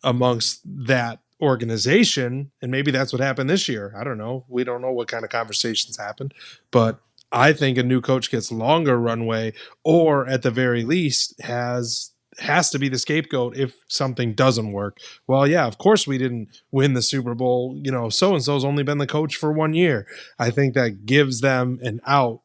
amongst that organization, and maybe that's what happened this year. I don't know. We don't know what kind of conversations happened, but I think a new coach gets longer runway, or at the very least has to be the scapegoat if something doesn't work. Well, yeah, of course we didn't win the Super Bowl. So and so's only been the coach for 1 year. I think that gives them an out.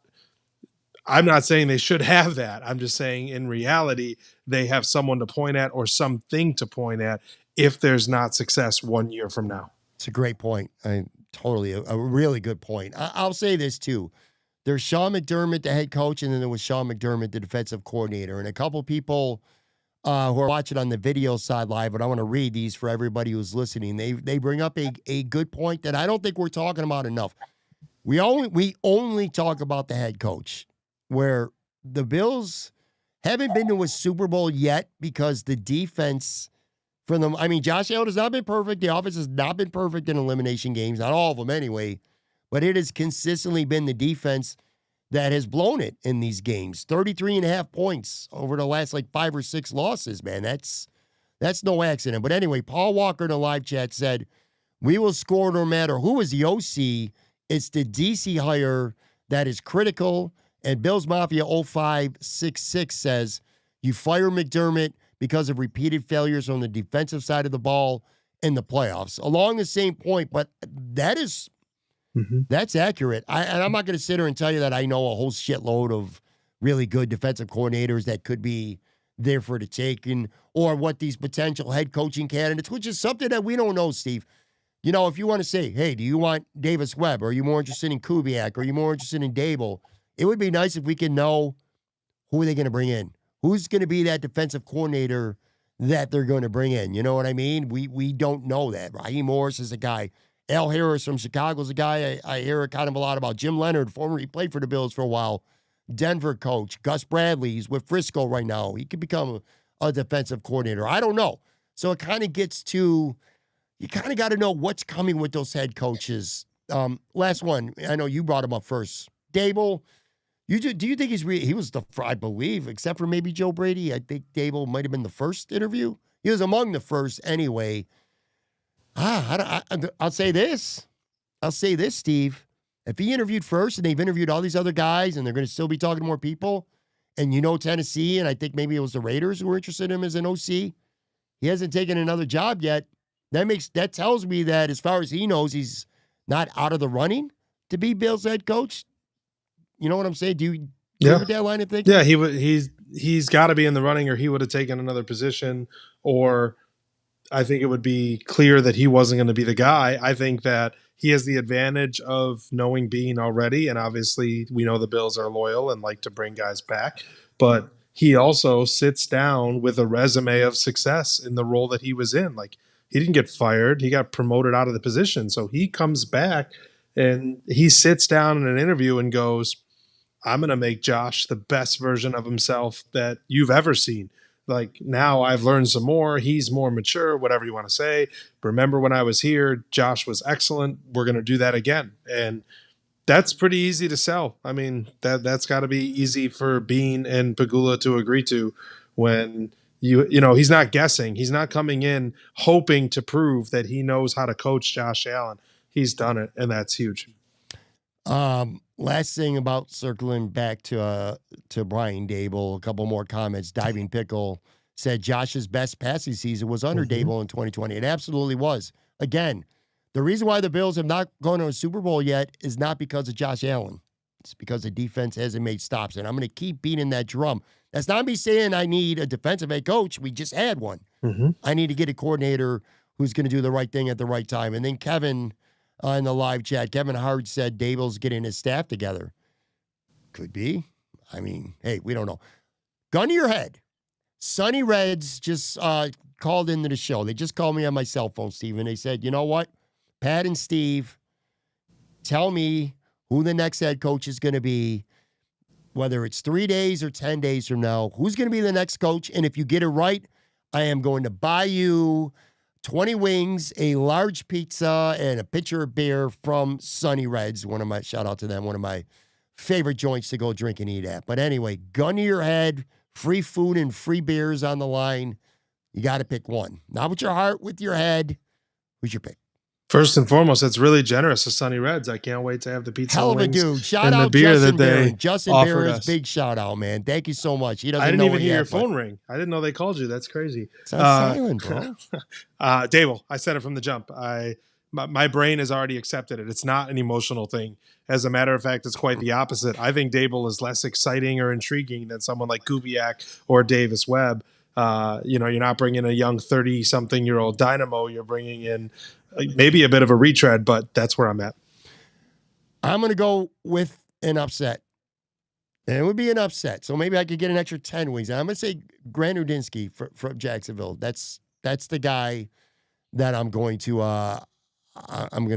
I'm not saying they should have that. I'm just saying in reality, they have someone to point at or something to point at if there's not success 1 year from now. It's a great point. Totally a really good point. I'll say this too. There's Sean McDermott, the head coach, and then there was Sean McDermott, the defensive coordinator. And a couple people who are watching on the video side live, but I want to read these for everybody who's listening. They bring up a good point that I don't think we're talking about enough. We only talk about the head coach, where the Bills haven't been to a Super Bowl yet because the defense from them. I mean, Josh Allen has not been perfect. The offense has not been perfect in elimination games, not all of them anyway. But it has consistently been the defense that has blown it in these games. 33.5 points over the last 5 or 6 losses, man. That's no accident. But anyway, Paul Walker in the live chat said, we will score no matter who is the OC. It's the DC hire that is critical. And Bills Mafia 0566 says, you fire McDermott because of repeated failures on the defensive side of the ball in the playoffs. Along the same point, but that is... That's accurate. I'm not going to sit here and tell you that I know a whole shitload of really good defensive coordinators that could be there for the taking, or what these potential head coaching candidates, which is something that we don't know, Steve. If you want to say, hey, do you want Davis Webb? Or are you more interested in Kubiak? Or are you more interested in Daboll? It would be nice if we could know who are they going to bring in. Who's going to be that defensive coordinator that they're going to bring in? You know what I mean? We don't know that. Raheem Morris is a guy. Al Harris from Chicago is a guy I hear kind of a lot about. Jim Leonard, he played for the Bills for a while. Denver coach. Gus Bradley, he's with Frisco right now. He could become a defensive coordinator. I don't know. So it kind of gets to, you kind of got to know what's coming with those head coaches. Last one. I know you brought him up first. Daboll, do you think he was I believe, except for maybe Joe Brady, I think Daboll might have been the first interview. He was among the first anyway. I'll say this. Steve. If he interviewed first and they've interviewed all these other guys and they're going to still be talking to more people, and Tennessee, and I think maybe it was the Raiders who were interested in him as an OC, he hasn't taken another job yet. That tells me that as far as he knows, he's not out of the running to be Bill's head coach. You know what I'm saying? Do you have that line of thinking? Yeah, he's got to be in the running, or he would have taken another position, or I think it would be clear that he wasn't going to be the guy. I think that he has the advantage of knowing Bean already, and obviously we know the Bills are loyal and like to bring guys back, but he also sits down with a resume of success in the role that he was in. Like, he didn't get fired, he got promoted out of the position. So he comes back and he sits down in an interview and goes, I'm going to make Josh the best version of himself that you've ever seen. Like, now I've learned some more. He's more mature, whatever you want to say. Remember when I was here, Josh was excellent. We're going to do that again. And that's pretty easy to sell. I mean, that's got to be easy for Bean and Pegula to agree to when you know, he's not guessing. He's not coming in hoping to prove that he knows how to coach Josh Allen. He's done it, and that's huge. Last thing about circling back to Brian Daboll, a couple more comments. Diving Pickle said Josh's best passing season was under Daboll in 2020. It absolutely was. Again, the reason why the Bills have not gone to a Super Bowl yet is not because of Josh Allen. It's because the defense hasn't made stops. And I'm going to keep beating that drum. That's not me saying I need a defensive head coach. We just had one. I need to get a coordinator who's going to do the right thing at the right time. And then Kevin, in the live chat, Kevin Hart said Daboll's getting his staff together. Could be. I mean, hey, we don't know. Gun to your head. Sunny Reds just called into the show. They just called me on my cell phone, Steve, and they said, you know what? Pat and Steve, tell me who the next head coach is going to be, whether it's 3 days or 10 days from now. Who's going to be the next coach? And if you get it right, I am going to buy you 20 wings, a large pizza, and a pitcher of beer from Sunny Reds. Shout out to them, one of my favorite joints to go drink and eat at. But anyway, gun to your head, free food and free beers on the line. You got to pick one. Not with your heart, with your head. Who's your pick? First and foremost, that's really generous of Sunny Reds. I can't wait to have the pizza Hell of a dude. Shout out Justin Barron. Justin Barron's big shout out, man. Thank you so much. He doesn't I didn't know even hear yet, your phone ring. I didn't know they called you. That's crazy. It's on silent, bro. Daboll, I said it from the jump. My brain has already accepted it. It's not an emotional thing. As a matter of fact, it's quite the opposite. I think Daboll is less exciting or intriguing than someone like Kubiak or Davis Webb. You know, you're not bringing a young 30-something-year-old dynamo. You're bringing in maybe a bit of a retread, but that's where I'm at. I'm going to go with an upset. And it would be an upset. So maybe I could get an extra 10 wings. I'm going to say Grant Udinski from Jacksonville. That's the guy that I'm going to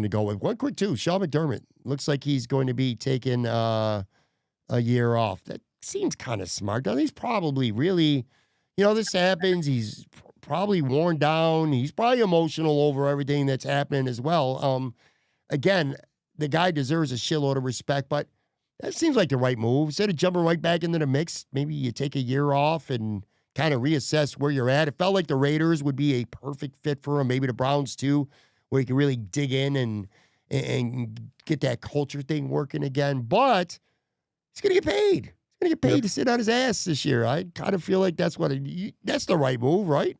go with. One quick, too. Sean McDermott. Looks like he's going to be taking a year off. That seems kind of smart. Now, he's probably really, you know, this happens. He's probably worn down. He's probably emotional over everything that's happening as well. Again, the guy deserves a shitload of respect, but that seems like the right move. Instead of jumping right back into the mix, maybe you take a year off and kind of reassess where you're at. It felt like the Raiders would be a perfect fit for him. Maybe the Browns too, where he can really dig in and get that culture thing working again. But he's going to get paid. He's going to get paid to sit on his ass this year. I kind of feel like that's the right move, right?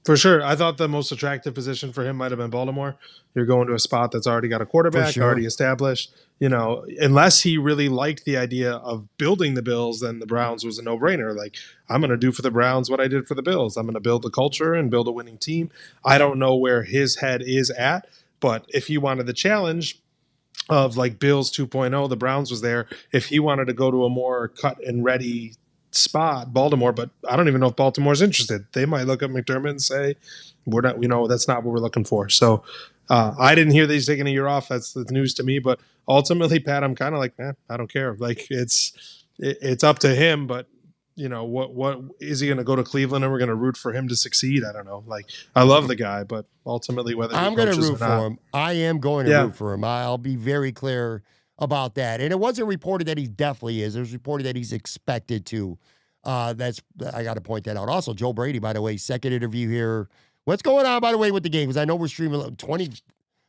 For sure. I thought the most attractive position for him might have been Baltimore. You're going to a spot that's already got a quarterback, already established. You know, unless he really liked the idea of building the Bills, then the Browns was a no-brainer. Like, I'm going to do for the Browns what I did for the Bills. I'm going to build the culture and build a winning team. I don't know where his head is at, but if he wanted the challenge of like Bills 2.0, the Browns was there. If he wanted to go to a more cut and ready spot, Baltimore, but I don't even know if Baltimore's interested. They might look at McDermott and say, we're not, you know, that's not what we're looking for. So I didn't hear that he's taking a year off. That's the news to me. But ultimately, Pat, I'm kind of like, I don't care. Like, it's up to him. But you know, what is he going to go to Cleveland and we're going to root for him to succeed? I don't know. Like, I love the guy, but ultimately, whether I'm going to root for him. I am going to root for him. I'll be very clear about that. And it wasn't reported that he definitely is. It was reported that he's expected to. I got to point that out. Also, Joe Brady, by the way, second interview here. What's going on, by the way, with the game? Because I know we're streaming 20.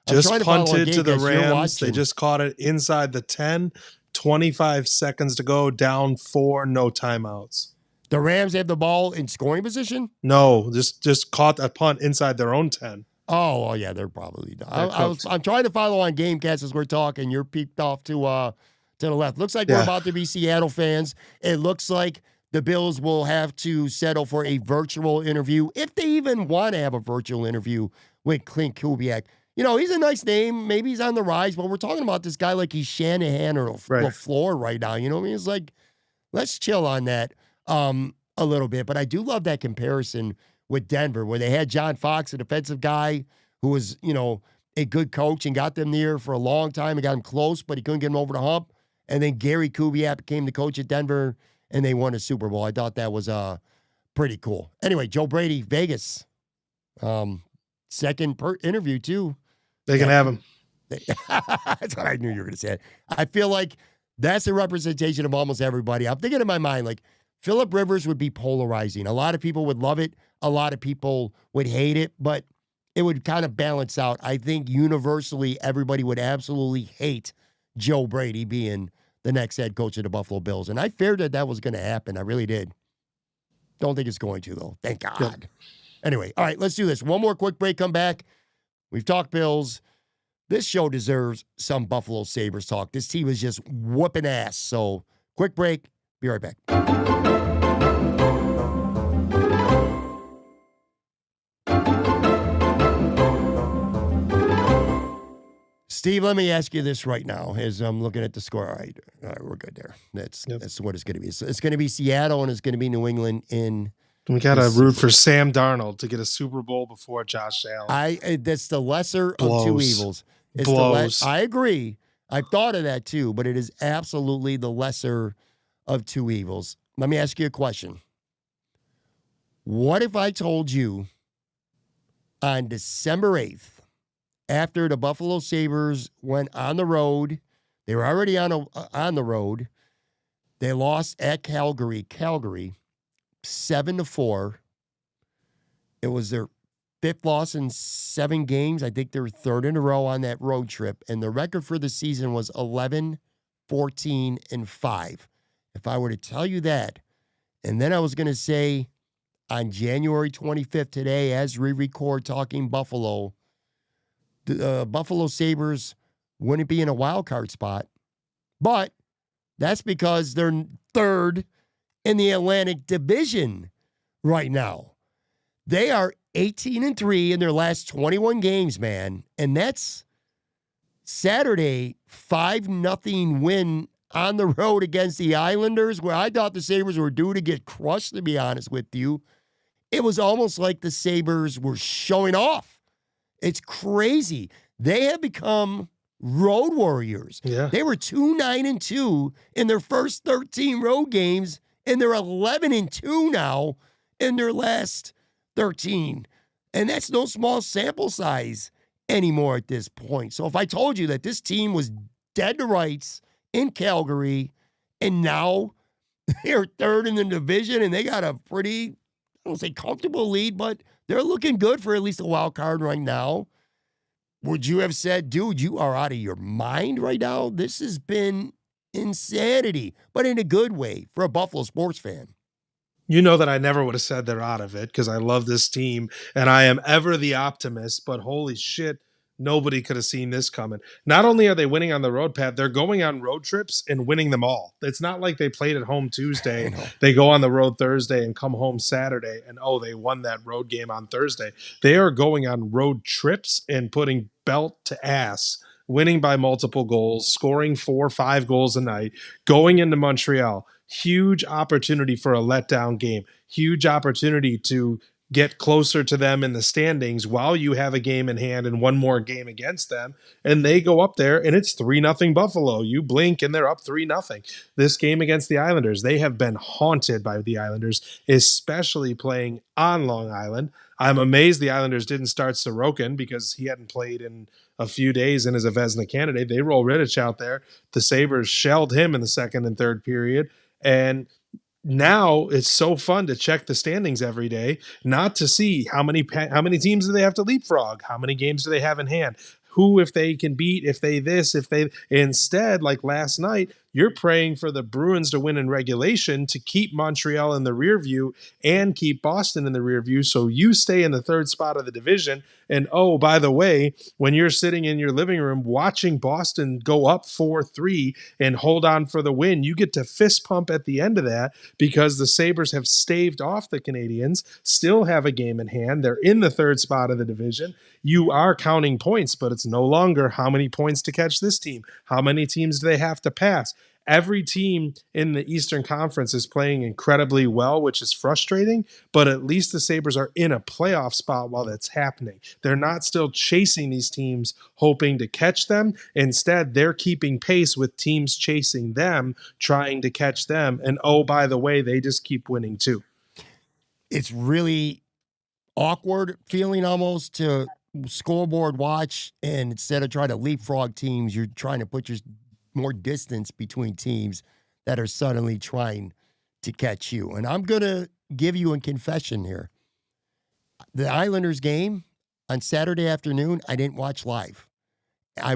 Just punted to the Rams. They just caught it inside the 10. 25 seconds to go, down 4, no timeouts. The Rams have the ball in scoring position? No, just caught a punt inside their own 10. Oh yeah, they're probably done. I'm trying to follow on Gamecast as we're talking. You're peeked off to the left. Looks like we're about to be Seattle fans. It looks like the Bills will have to settle for a virtual interview, if they even want to have a virtual interview with Klint Kubiak. You know, he's a nice name. Maybe he's on the rise, but we're talking about this guy like he's Shanahan or LaFleur right now. You know what I mean? It's like, let's chill on that. a little bit. But I do love that comparison with Denver, where they had John Fox, a defensive guy who was, a good coach and got them there for a long time and got him close, but he couldn't get him over the hump. And then Gary Kubiak became the coach at Denver, and they won a Super Bowl. I thought that was pretty cool. Anyway, Joe Brady, Vegas. Second interview, too. They can have him. That's what I knew you were going to say. I feel like that's a representation of almost everybody. I'm thinking in my mind, like, Philip Rivers would be polarizing. A lot of people would love it. A lot of people would hate it, but it would kind of balance out. I think universally everybody would absolutely hate Joe Brady being the next head coach of the Buffalo Bills. And I feared that was going to happen. I really did. Don't think it's going to, though. Thank God. Yep. Anyway, all right, let's do this. One more quick break, come back. We've talked Bills. This show deserves some Buffalo Sabres talk. This team is just whooping ass. So, quick break. Be right back. Steve, let me ask you this right now as I'm looking at the score. All right, we're good there. That's what it's going to be. So it's going to be Seattle and it's going to be New England in. We got to root for Sam Darnold to get a Super Bowl before Josh Allen. That's the lesser of two evils. I agree. I've thought of that too, but it is absolutely the lesser of two evils. Let me ask you a question. What if I told you on December 8th, after the Buffalo Sabres went on the road, they were already on the road, they lost at Calgary 7-4. It was their fifth loss in 7 games. I think they're third in a row on that road trip. And the record for the season was 11-14-5. If I were to tell you that, and then I was going to say on January 25th today, as we record Talking Buffalo, the Buffalo Sabres wouldn't be in a wild card spot. But that's because they're third in the Atlantic Division right now. They are 18-3 in their last 21 games, man. And that's Saturday, 5-0 win on the road against the Islanders, where I thought the Sabres were due to get crushed, to be honest with you. It was almost like the Sabres were showing off. It's crazy. They have become road warriors. Yeah. They were 2-9-2 in their first 13 road games, and they're 11-2 now in their last 13. And that's no small sample size anymore at this point. So if I told you that this team was dead to rights in Calgary, and now they're third in the division, and they got a pretty, I don't say comfortable lead, but they're looking good for at least a wild card right now, would you have said, dude, you are out of your mind right now? This has been insanity, but in a good way for a Buffalo sports fan. You know that I never would have said they're out of it because I love this team and I am ever the optimist, but holy shit, nobody could have seen this coming. Not only are they winning on the road, Pat, they're going on road trips and winning them all. It's not like they played at home Tuesday, they go on the road Thursday and come home Saturday and, they won that road game on Thursday. They are going on road trips and putting belt to ass, winning by multiple goals, scoring 4 or 5 goals a night, going into Montreal. Huge opportunity for a letdown game. Huge opportunity to get closer to them in the standings while you have a game in hand and one more game against them. And they go up there and it's 3-0 Buffalo. You blink and they're up 3-0. This game against the Islanders, they have been haunted by the Islanders, especially playing on Long Island. I'm amazed the Islanders didn't start Sorokin because he hadn't played in a few days and is a Vezina candidate. They roll Rittich out there. The Sabres shelled him in the second and third period. And now it's so fun to check the standings every day, not to see how many teams do they have to leapfrog, how many games do they have in hand, who, if they can beat, if they instead, like last night, you're praying for the Bruins to win in regulation to keep Montreal in the rear view and keep Boston in the rear view. So you stay in the third spot of the division. And by the way, when you're sitting in your living room watching Boston go up 4-3 and hold on for the win, you get to fist pump at the end of that because the Sabres have staved off the Canadiens, still have a game in hand. They're in the third spot of the division. You are counting points, but it's no longer how many points to catch this team. How many teams do they have to pass? every team in the Eastern Conference is playing incredibly well, which is frustrating, but at least the Sabres are in a playoff spot while that's happening. They're not still chasing these teams hoping to catch them. Instead, they're keeping pace with teams chasing them, trying to catch them. And oh, by the way, they just keep winning too. It's really awkward feeling almost to scoreboard watch, and instead of trying to leapfrog teams, you're trying to put more distance between teams that are suddenly trying to catch you. And I'm going to give you a confession here. The Islanders game on Saturday afternoon, I didn't watch live. I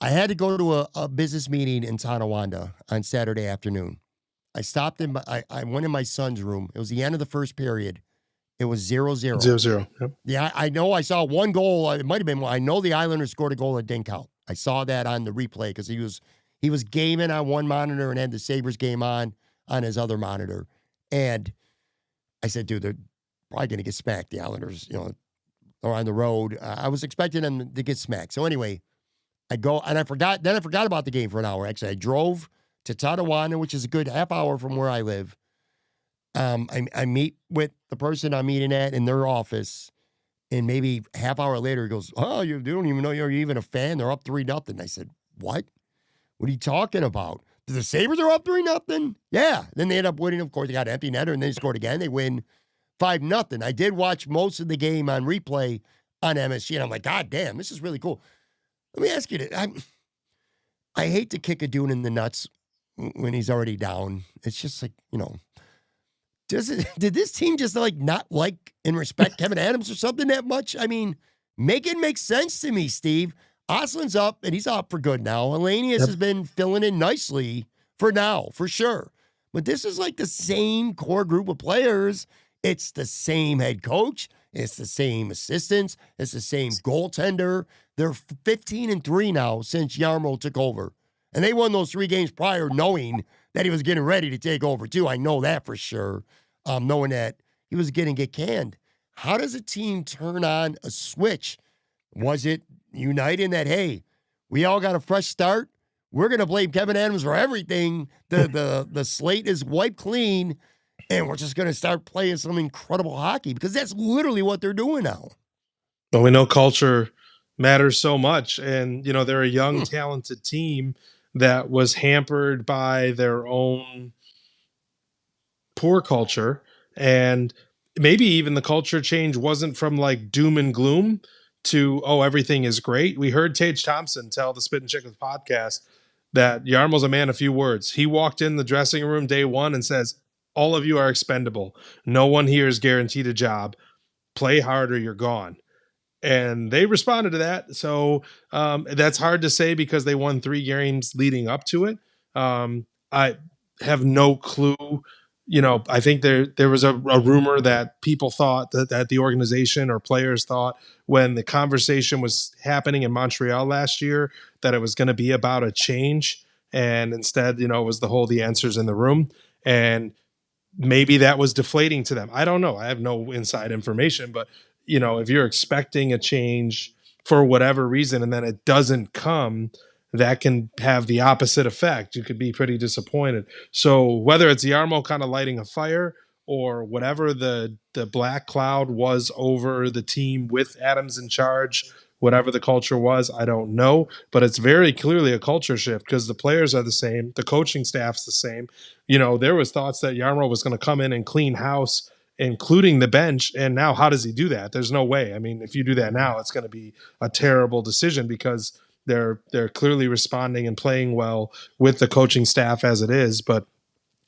had to go to a business meeting in Tonawanda on Saturday afternoon. I stopped in. I went in my son's room. It was the end of the first period. It was 0-0. 0-0. Yep. Yeah, I know. I saw one goal. It might have been one. I know the Islanders scored a goal that didn't count. I saw that on the replay because he was gaming on one monitor and had the Sabres game on his other monitor. And I said, dude, they're probably going to get smacked. The Islanders, are on the road. I was expecting them to get smacked. So anyway, I go and I forgot about the game for an hour. Actually, I drove to Tonawanda, which is a good half hour from where I live. I meet with the person I'm meeting at in their office, and maybe half hour later he goes, "Oh, you don't even know you're even a fan. They're up 3-0." I said, "What? What are you talking about? The Sabres are up 3-0? Yeah." Then they end up winning. Of course, they got an empty netter, and then they scored again. They win 5-0. I did watch most of the game on replay on MSG, and I'm like, God damn, this is really cool. Let me ask you this. I hate to kick a dude in the nuts when he's already down. It's just like, did this team just not like and respect Kevyn Adams or something that much? I mean, make it make sense to me, Steve. Oslin's up, and he's up for good now. Elenius has been filling in nicely for now, for sure. But this is like the same core group of players. It's the same head coach. It's the same assistants. It's the same goaltender. They're 15-3 now since Jarmo took over. And they won those 3 games prior knowing that he was getting ready to take over, too. I know that for sure, knowing that he was going to get canned. How does a team turn on a switch? Was it uniting that, hey, we all got a fresh start? We're going to blame Kevyn Adams for everything. The slate is wiped clean, and we're just going to start playing some incredible hockey, because that's literally what they're doing now. Well, we know culture matters so much, and they're a young, talented team that was hampered by their own poor culture, and maybe even the culture change wasn't from like doom and gloom to everything is great. We heard Tage Thompson tell the Spit and Chicklets podcast that Jarmo's a man of few words. He walked in the dressing room day one and says, "All of you are expendable. No one here is guaranteed a job. Play hard or you're gone." And they responded to that. So that's hard to say because they won 3 games leading up to it. I have no clue. I think there was a rumor that people thought that the organization or players thought when the conversation was happening in Montreal last year that it was going to be about a change. And instead, it was the answers in the room. And maybe that was deflating to them. I don't know. I have no inside information, but if you're expecting a change for whatever reason and then it doesn't come, that can have the opposite effect. You could be pretty disappointed. So whether it's Jarmo kind of lighting a fire or whatever the black cloud was over the team with Adams in charge, whatever the culture was, I don't know. But it's very clearly a culture shift because the players are the same. The coaching staff's the same. There was thoughts that Jarmo was going to come in and clean house, including the bench. And now how does he do that? There's no way. I mean, if you do that now, it's going to be a terrible decision because they're clearly responding and playing well with the coaching staff as it is. But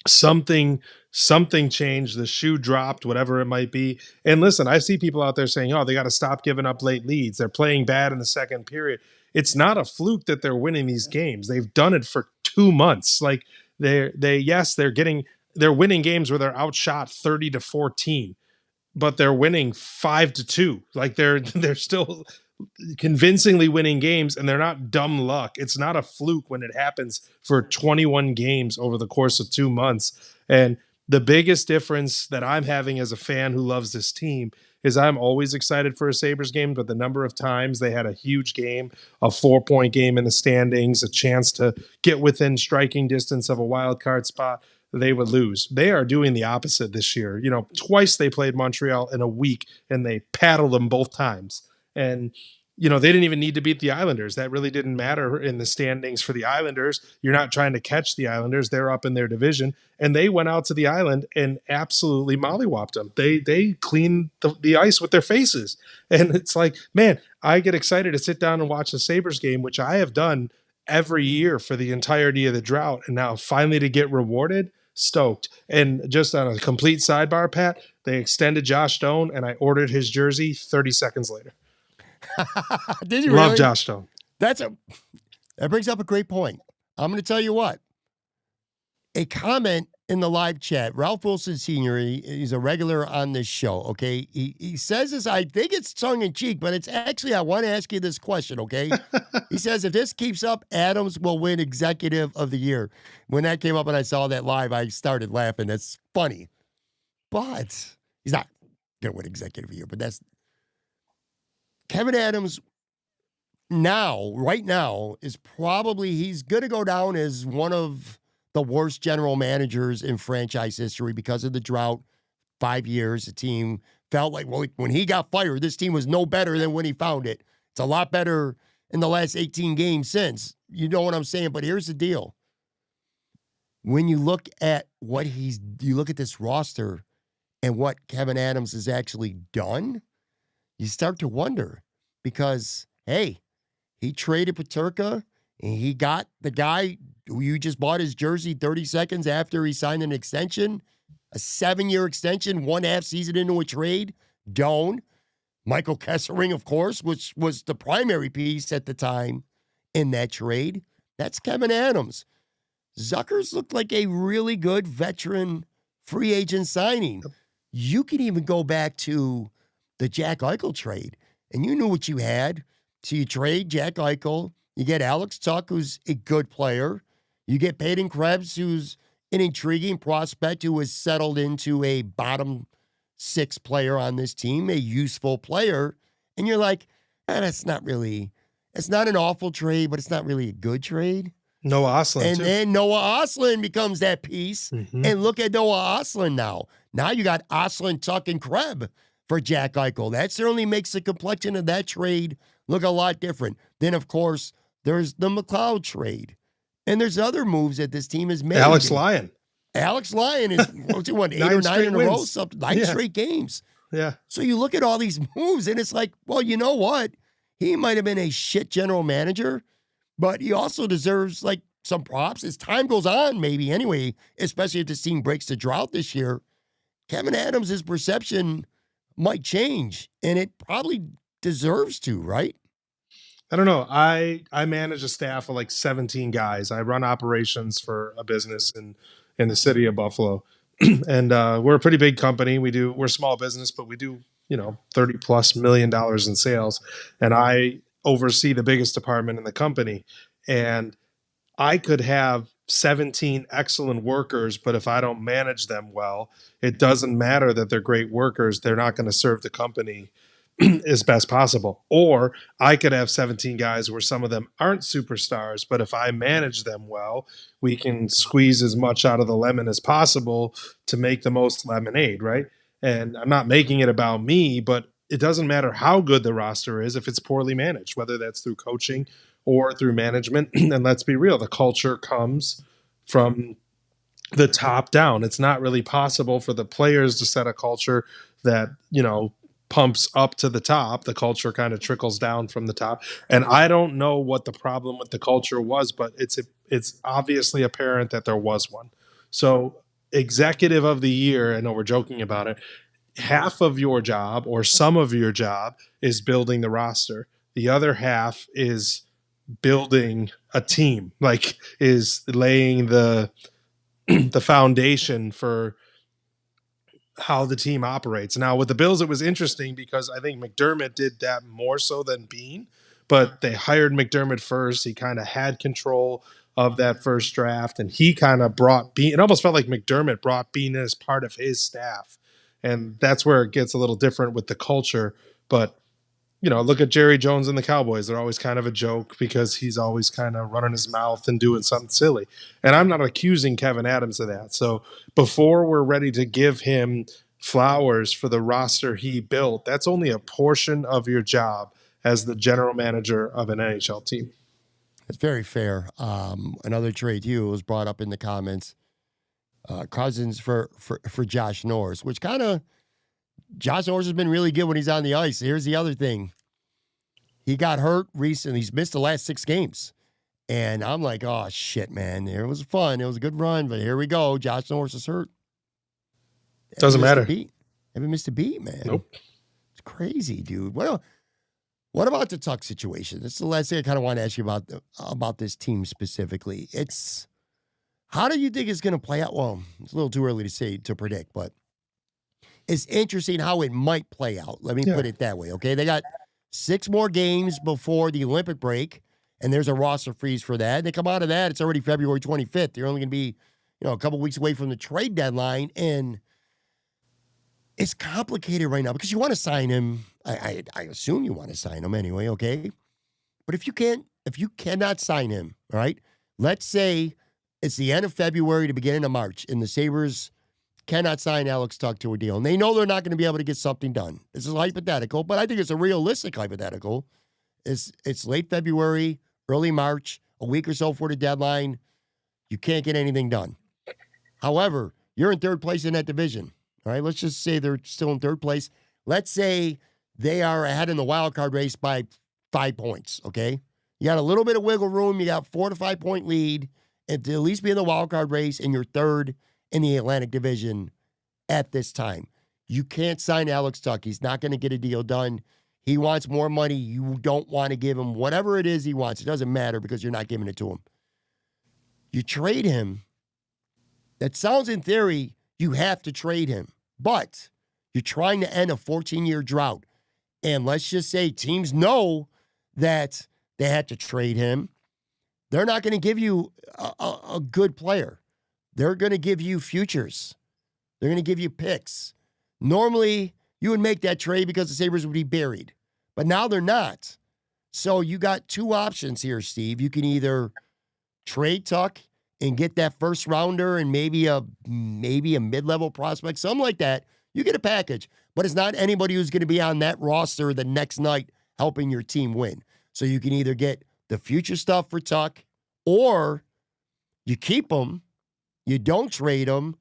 something changed. The shoe dropped, whatever it might be. And listen, I see people out there saying, "Oh, they got to stop giving up late leads. They're playing bad in the second period." It's not a fluke that they're winning these games. They've done it for 2 months. Like they're winning games where they're outshot 30-14, but they're winning 5-2. Like they're still convincingly winning games, and they're not dumb luck. It's not a fluke when it happens for 21 games over the course of 2 months. And the biggest difference that I'm having as a fan who loves this team is I'm always excited for a Sabres game, but the number of times they had a huge game, a 4-point game in the standings, a chance to get within striking distance of a wild card spot, they would lose. They are doing the opposite this year. Twice they played Montreal in a week and they paddled them both times. And they didn't even need to beat the Islanders. That really didn't matter in the standings for the Islanders. You're not trying to catch the Islanders. They're up in their division. And they went out to the island and absolutely mollywopped them. They cleaned the ice with their faces. And it's like, man, I get excited to sit down and watch the Sabres game, which I have done every year for the entirety of the drought. And now finally to get rewarded, stoked. And just on a complete sidebar, Pat, they extended Josh Stone and I ordered his jersey 30 seconds later. Did you Love really? Josh Stone. That brings up a great point. I'm going to tell you what. A comment in the live chat. Ralph Wilson Sr., he's a regular on this show, okay? He says this, I think it's tongue-in-cheek, but it's actually, I want to ask you this question, okay? He says, if this keeps up, Adams will win Executive of the Year. When that came up and I saw that live, I started laughing. That's funny. But he's not going to win Executive of the Year, but that's... Kevyn Adams right now, is probably, he's going to go down as one of the worst general managers in franchise history because of the drought. 5 years, the team felt like, well, when he got fired, this team was no better than when he found it. It's a lot better in the last 18 games since. You know what I'm saying? But here's the deal. When you look at you look at this roster and what Kevyn Adams has actually done, you start to wonder because, hey, he traded Peterka and he got the guy who you just bought his jersey 30 seconds after he signed an extension, a 7-year extension, 1.5 season into a trade. Doan, Michael Kessering, of course, which was the primary piece at the time in that trade. That's Kevyn Adams. Zuckers looked like a really good veteran free agent signing. You can even go back to the Jack Eichel trade, and you knew what you had. So you trade Jack Eichel, you get Alex Tuck, who's a good player. You get Peyton Krebs, who's an intriguing prospect who has settled into a bottom 6 player on this team, a useful player. And you're like, it's not an awful trade, but it's not really a good trade. Noah Ostlund, and then Noah Ostlund becomes that piece. Mm-hmm. And look at Noah Ostlund now. Now you got Ostlund, Tuck, and Krebs for Jack Eichel. That certainly makes the complexion of that trade look a lot different. Then, of course, there's the McLeod trade. And there's other moves that this team has made. Alex Lyon is, what's he won, 8 or 9 in a row? Something, 9 straight games. Yeah. So you look at all these moves, and it's like, well, you know what? He might have been a shit general manager, but he also deserves, like, some props. As time goes on, maybe, anyway, especially if this team breaks the drought this year, Kevyn Adams' perception might change, and it probably deserves to, right? I don't know. I manage a staff of like 17 guys. I run operations for a business in the city of Buffalo. And we're a pretty big company. We're a small business, but we do, $30+ million in sales. And I oversee the biggest department in the company. And I could have 17 excellent workers, but if I don't manage them well, it doesn't matter that they're great workers. They're not going to serve the company as best possible. Or I could have 17 guys where some of them aren't superstars, but if I manage them well, we can squeeze as much out of the lemon as possible to make the most lemonade, right? And I'm not making it about me, but it doesn't matter how good the roster is if it's poorly managed, whether that's through coaching or through management. And let's be real, the culture comes from the top down. It's not really possible for the players to set a culture that, pumps up to the top. The culture kind of trickles down from the top. And I don't know what the problem with the culture was, but it's obviously apparent that there was one. So executive of the year, I know we're joking about it, half of your job or some of your job is building the roster. The other half is building a team, like is laying the foundation for how the team operates. Now with the Bills, it was interesting because I think McDermott did that more so than Bean, but they hired McDermott first. He kind of had control of that first draft, and he kind of brought Bean. It almost felt like McDermott brought Bean as part of his staff. And that's where it gets a little different with the culture. But look at Jerry Jones and the Cowboys. They're always kind of a joke because he's always kind of running his mouth and doing something silly. And I'm not accusing Kevyn Adams of that. So before we're ready to give him flowers for the roster he built, that's only a portion of your job as the general manager of an NHL team. It's very fair. Another trade too was brought up in the comments. Cousins for Josh Norris, which kind of Josh Norris has been really good when he's on the ice. Here's the other thing. He got hurt recently. He's missed the last 6 games. And I'm like, oh, shit, man. It was fun. It was a good run, but here we go. Josh Norris is hurt. Doesn't matter. Haven't missed a beat, man. Nope. It's crazy, dude. What about the Tuck situation? That's the last thing I kind of want to ask you about this team specifically. How do you think it's going to play out? Well, it's a little too early to predict, but it's interesting how it might play out. Let me put it that way, okay? They got 6 more games before the Olympic break, and there's a roster freeze for that. They come out of that, it's already February 25th. They're only going to be, a couple weeks away from the trade deadline, and it's complicated right now because you want to sign him. I assume you want to sign him anyway, okay? But if you cannot sign him, all right, let's say it's the end of February to beginning of March, and the Sabres cannot sign Alex Tuch to a deal. And they know they're not going to be able to get something done. This is hypothetical, but I think it's a realistic hypothetical. It's late February, early March, a week or so for the deadline. You can't get anything done. However, you're in third place in that division. All right, let's just say they're still in third place. Let's say they are ahead in the wild card race by 5 points, okay? You got a little bit of wiggle room. You got 4 to 5 point lead and to at least be in the wild card race, and you're third in the Atlantic Division at this time. You can't sign Alex Tuch. He's not going to get a deal done. He wants more money. You don't want to give him whatever it is he wants. It doesn't matter because you're not giving it to him. You trade him. That sounds in theory you have to trade him, but you're trying to end a 14-year drought. And let's just say teams know that they had to trade him. They're not going to give you a good player. They're going to give you futures. They're going to give you picks. Normally, you would make that trade because the Sabres would be buried. But now they're not. So you got 2 options here, Steve. You can either trade Tuch and get that first rounder and maybe a mid-level prospect, something like that. You get a package. But it's not anybody who's going to be on that roster the next night helping your team win. So you can either get the future stuff for Tuch, or you keep him, you don't trade him,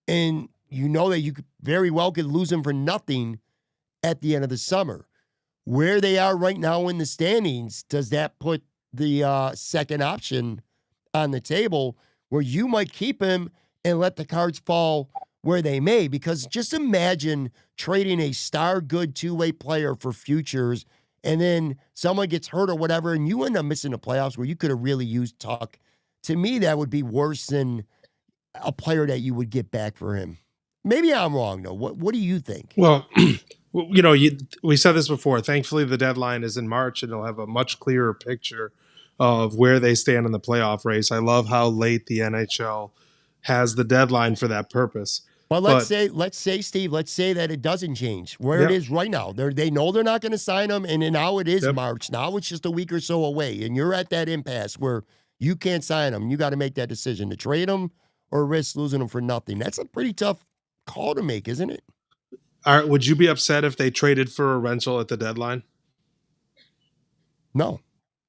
and you know that you very well could lose him for nothing at the end of the summer. Where they are right now in the standings, does that put the second option on the table where you might keep him and let the cards fall where they may? Because just imagine trading a star good 2-way player for futures, and then someone gets hurt or whatever, and you end up missing the playoffs where you could have really used Tuch. To me, that would be worse than a player that you would get back for him. Maybe I'm wrong, though. What do you think? Well, we said this before. Thankfully, the deadline is in March, and they'll have a much clearer picture of where they stand in the playoff race. I love how late the NHL has the deadline for that purpose. But let's say, Steve, let's say that it doesn't change where it is right now. They know they're not going to sign him, and then now it is March. Now it's just a week or so away, and you're at that impasse where you can't sign him. You got to make that decision to trade him or risk losing him for nothing. That's a pretty tough call to make, isn't it? All right, would you be upset if they traded for a rental at the deadline? No.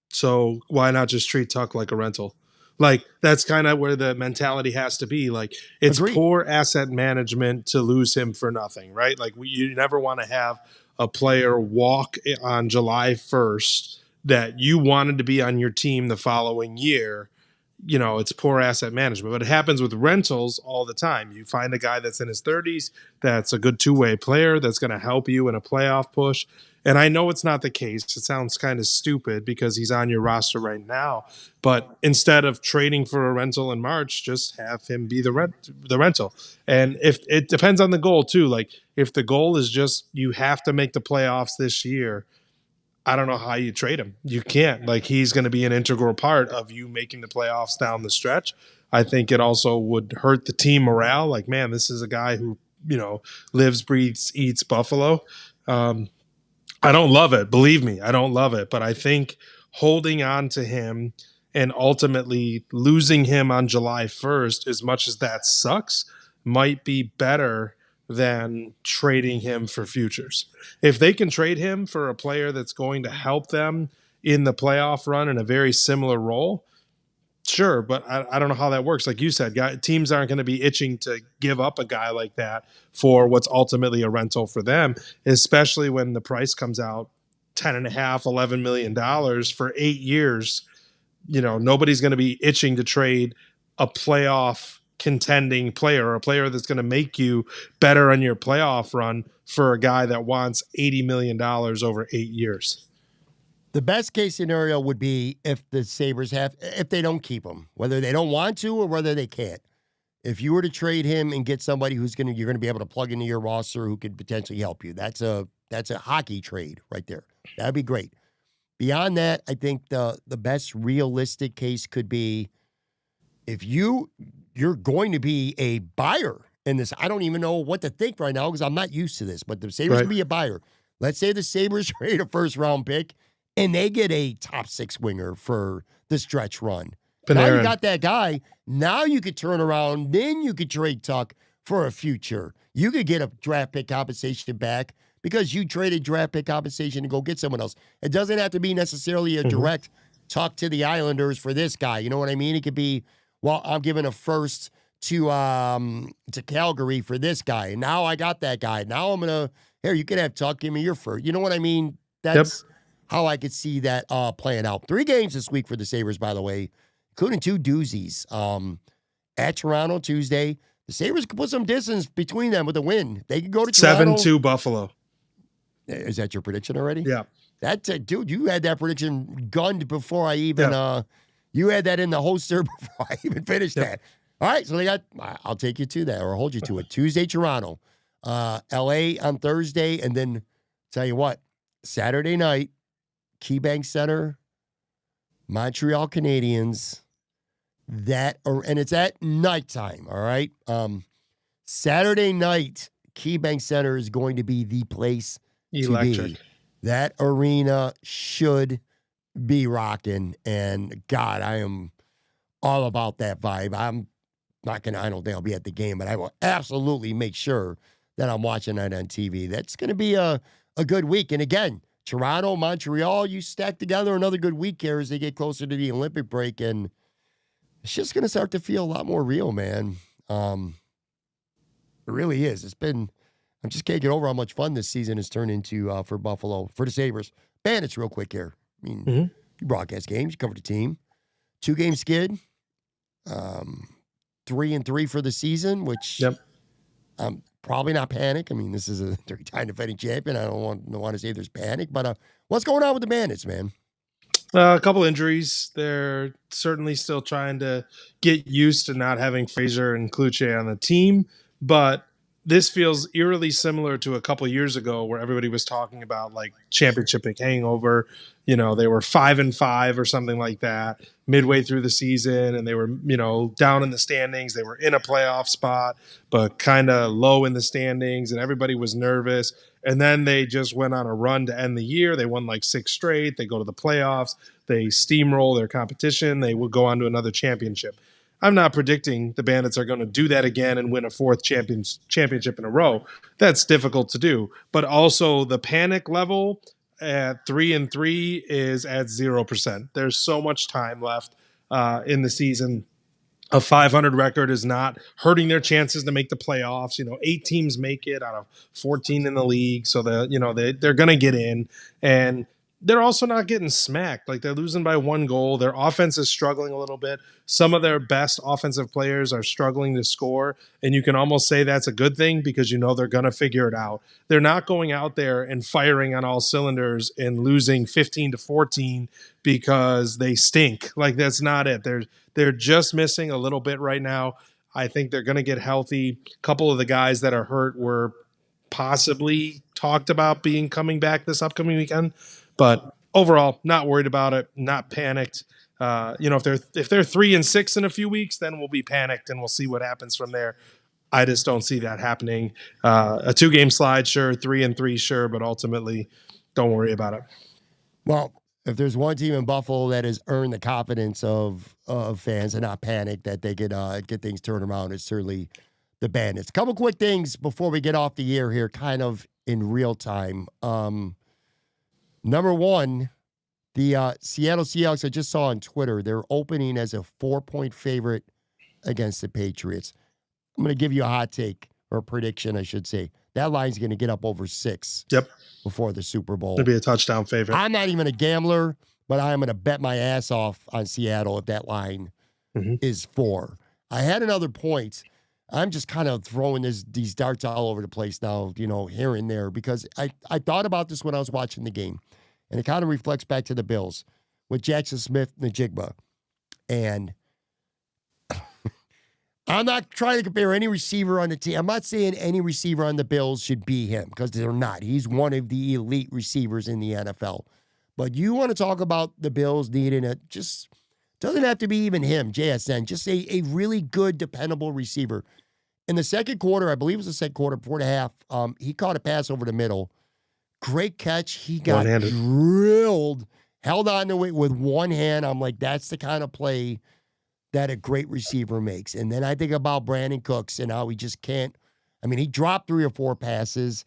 So why not just treat Tuch like a rental? Like, that's kind of where the mentality has to be. Like, it's Agreed. Poor asset management to lose him for nothing, right? Like, you never want to have a player walk on July 1st that you wanted to be on your team the following year. It's poor asset management. But it happens with rentals all the time. You find a guy that's in his 30s that's a good 2-way player that's going to help you in a playoff push. And I know it's not the case. It sounds kind of stupid because he's on your roster right now. But instead of trading for a rental in March, just have him be the rental. And if it depends on the goal too. Like, if the goal is just you have to make the playoffs this year, I don't know how you trade him. You can't. Like, he's going to be an integral part of you making the playoffs down the stretch. I think it also would hurt the team morale. Like, man, this is a guy who lives, breathes, eats Buffalo. I don't love it. Believe me, I don't love it. But I think holding on to him and ultimately losing him on July 1st, as much as that sucks, might be better than trading him for futures. If they can trade him for a player that's going to help them in the playoff run in a very similar role, sure, but I don't know how that works. Like you said, teams aren't going to be itching to give up a guy like that for what's ultimately a rental for them, especially when the price comes out 10 and a half, $11 million for 8 years. Nobody's going to be itching to trade a playoff contending player, or a player that's going to make you better on your playoff run, for a guy that wants $80 million over 8 years. The best case scenario would be if the Sabres if they don't keep him, whether they don't want to or whether they can't. If you were to trade him and get somebody you're going to be able to plug into your roster who could potentially help you, that's a hockey trade right there. That'd be great. Beyond that, I think the best realistic case could be if you're going to be a buyer in this. I don't even know what to think right now because I'm not used to this, but the Sabres can be a buyer. Let's say the Sabres trade a first-round pick and they get a top 6 winger for the stretch run. Panarin. Now you got that guy. Now you could turn around. Then you could trade Tuck for a future. You could get a draft pick compensation back because you traded draft pick compensation to go get someone else. It doesn't have to be necessarily a direct Tuck to the Islanders for this guy. You know what I mean? It could be, well, I'm giving a first to Calgary for this guy. And now I got that guy. Now I'm going to, here, you can have Tuck. Give me your first. You know what I mean? That's how I could see that playing out. 3 games this week for the Sabres, by the way, including 2 doozies. At Toronto Tuesday, the Sabres could put some distance between them with a win. They could go to Toronto. 7-2 Buffalo. Is that your prediction already? Yeah. Dude, you had that prediction gunned before I even, you had that in the holster before I even finished that. All right, so I'll take you to that or hold you to it. Tuesday, Toronto. LA on Thursday, and then tell you what, Saturday night, KeyBank Center, Montreal Canadiens. And it's at nighttime, all right? Saturday night, KeyBank Center is going to be the place to be. That arena should be rocking, and God, I am all about that vibe. I don't think I'll be at the game, but I will absolutely make sure that I'm watching that on TV. That's going to be a good week. And again, Toronto, Montreal, you stack together another good week here as they get closer to the Olympic break, and it's just going to start to feel a lot more real, man. It really is. I just can't get over how much fun this season has turned into for Buffalo, for the Sabres. Bandits, real quick here. I mean, you broadcast games, you cover the team. 2-game skid, 3-3 for the season, which I'm probably not panic. I mean, this is a 3-time defending champion. I don't want to say there's panic, but what's going on with the Bandits, man? A couple injuries. They're certainly still trying to get used to not having Fraser and Kluche on the team, but this feels eerily similar to a couple years ago where everybody was talking about like championship hangover. They were 5-5 or something like that midway through the season, and they were, down in the standings. They were in a playoff spot, but kind of low in the standings, and everybody was nervous. And then they just went on a run to end the year. They won like 6 straight. They go to the playoffs. They steamroll their competition. They will go on to another championship. I'm not predicting the Bandits are going to do that again and win a 4th championship in a row. That's difficult to do. But also the panic level at 3-3 is at 0%. There's so much time left in the season. A 500 record is not hurting their chances to make the playoffs. 8 teams make it out of 14 in the league. So they're going to get in. And they're also not getting smacked. Like, they're losing by 1 goal. Their offense is struggling a little bit. Some of their best offensive players are struggling to score, and you can almost say that's a good thing because they're going to figure it out. They're not going out there and firing on all cylinders and losing 15-14 because they stink. Like, that's not it. They're just missing a little bit right now. I think they're going to get healthy. A couple of the guys that are hurt were possibly talked about coming back this upcoming weekend. But overall, not worried about it, not panicked. If they're 3-6 in a few weeks, then we'll be panicked and we'll see what happens from there. I just don't see that happening. A 2-game slide, sure. 3-3, sure. But ultimately, don't worry about it. Well, if there's one team in Buffalo that has earned the confidence of fans and not panic that they could get things turned around, it's certainly the Bandits. A couple quick things before we get off the air here, kind of in real time. Number one, the Seattle Seahawks, I just saw on Twitter, they're opening as a 4-point favorite against the Patriots. I'm going to give you a hot take, or a prediction, I should say. That line's going to get up over 6 before the Super Bowl. It'll be a touchdown favorite. I'm not even a gambler, but I'm going to bet my ass off on Seattle if that line is 4. I had another point. I'm just kind of throwing these darts all over the place now, here and there, because I thought about this when I was watching the game, and it kind of reflects back to the Bills with Jackson Smith and Najigba. And I'm not trying to compare any receiver on the team. I'm not saying any receiver on the Bills should be him, because they're not. He's one of the elite receivers in the NFL. But you want to talk about the Bills needing it, just doesn't have to be even him, JSN, just a really good, dependable receiver. In the second quarter, I believe it was the second quarter, 4.5, he caught a pass over the middle. Great catch. He got drilled, held on to it with one hand. I'm like, that's the kind of play that a great receiver makes. And then I think about Brandon Cooks and how he just can't. I mean, he dropped 3 or 4 passes,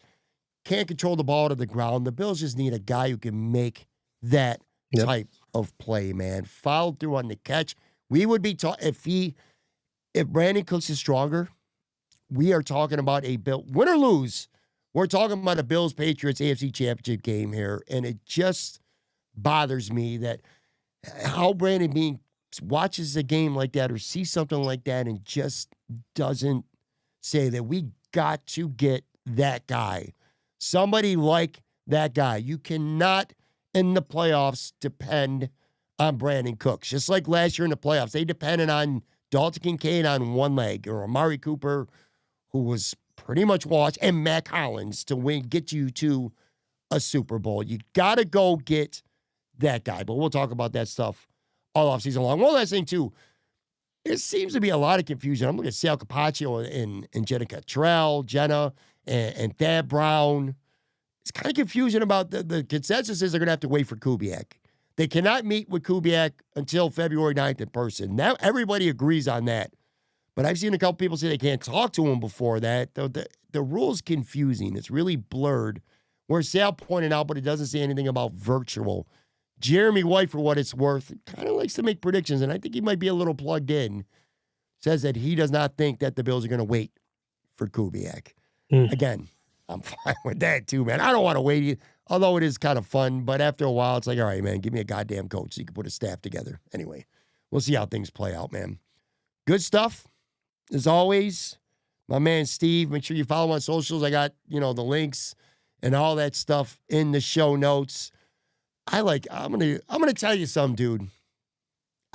can't control the ball to the ground. The Bills just need a guy who can make that type of play, man. Followed through on the catch. We would be if Brandon Cooks is stronger, we are talking about a Bill, win or lose. We're talking about a Bills-Patriots AFC Championship game here, and it just bothers me that how Brandon Bean watches a game like that or sees something like that and just doesn't say that we got to get that guy. Somebody like that guy. You cannot, in the playoffs, depend on Brandon Cooks. Just like last year in the playoffs, they depended on Dalton Kincaid on one leg, or Amari Cooper, who was pretty much washed, and Matt Collins to get you to a Super Bowl. You got to go get that guy. But we'll talk about that stuff all offseason long. One last thing, too. There seems to be a lot of confusion. I'm looking at Sal Capaccio and Jenna Cottrell, and Thad Brown. It's kind of confusion about the consensus is they're going to have to wait for Kubiak. They cannot meet with Kubiak until February 9th in person. Now, everybody agrees on that. But I've seen a couple people say they can't talk to him before that. The rule's confusing. It's really blurred. Where Sal pointed out, but it doesn't say anything about virtual. Jeremy White, for what it's worth, kind of likes to make predictions, and I think he might be a little plugged in. Says that he does not think that the Bills are going to wait for Kubiak. Again, I'm fine with that too, man. I don't want to wait, although it is kind of fun. But after a while, it's like, all right, man, give me a goddamn coach so you can put a staff together. Anyway, we'll see how things play out, man. Good stuff. As always, my man Steve, make sure you follow him on socials. I got, the links and all that stuff in the show notes. I'm gonna tell you something, dude.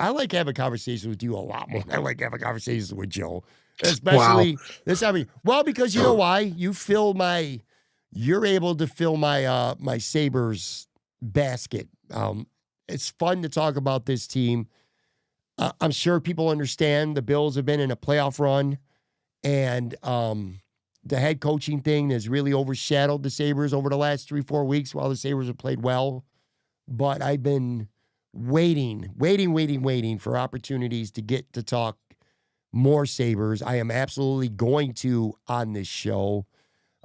I like having conversations with you a lot more than I like having conversations with Joe. Especially this time. Well, because you know why? You're able to fill my my Sabres basket. It's fun to talk about this team. I'm sure people understand the Bills have been in a playoff run, and the head coaching thing has really overshadowed the Sabres over the last 3-4 weeks while the Sabres have played well. But I've been waiting for opportunities to get to talk more Sabres. I am absolutely going to on this show.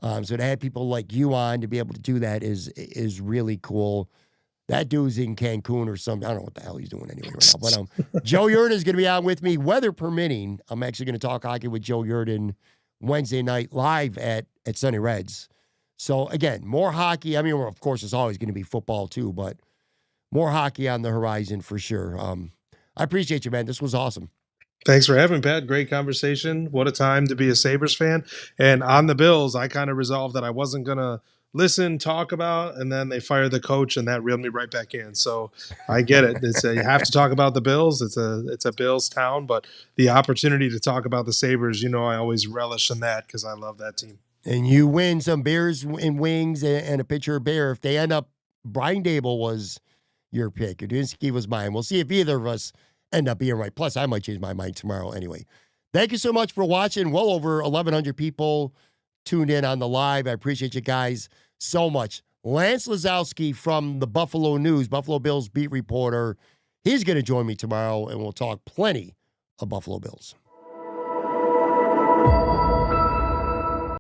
So to have people like you on to be able to do that is really cool. That dude's in Cancun or something. I don't know what the hell he's doing anyway right now. But Joe Yerdon is going to be on with me, weather permitting. I'm actually going to talk hockey with Joe Yerdon Wednesday night live at Sunny Reds. So, again, more hockey. I mean, of course, it's always going to be football too, but more hockey on the horizon for sure. I appreciate you, man. This was awesome. Thanks for having me, Pat. Great conversation. What a time to be a Sabres fan. And on the Bills, I kind of resolved that I wasn't going to listen, talk about, and then they fired the coach, and that reeled me right back in. So I get it. You have to talk about the Bills. It's a Bills town, but the opportunity to talk about the Sabres, I always relish in that because I love that team. And you win some beers and wings and a pitcher of beer. If they end up, Brian Daboll was your pick. Udinski was mine. We'll see if either of us end up being right. Plus, I might change my mind tomorrow anyway. Thank you so much for watching. Well over 1,100 people tuned in on the live. I appreciate you guys so much. Lance Lazowski from the Buffalo News, Buffalo Bills beat reporter, he's going to join me tomorrow, and we'll talk plenty of Buffalo Bills.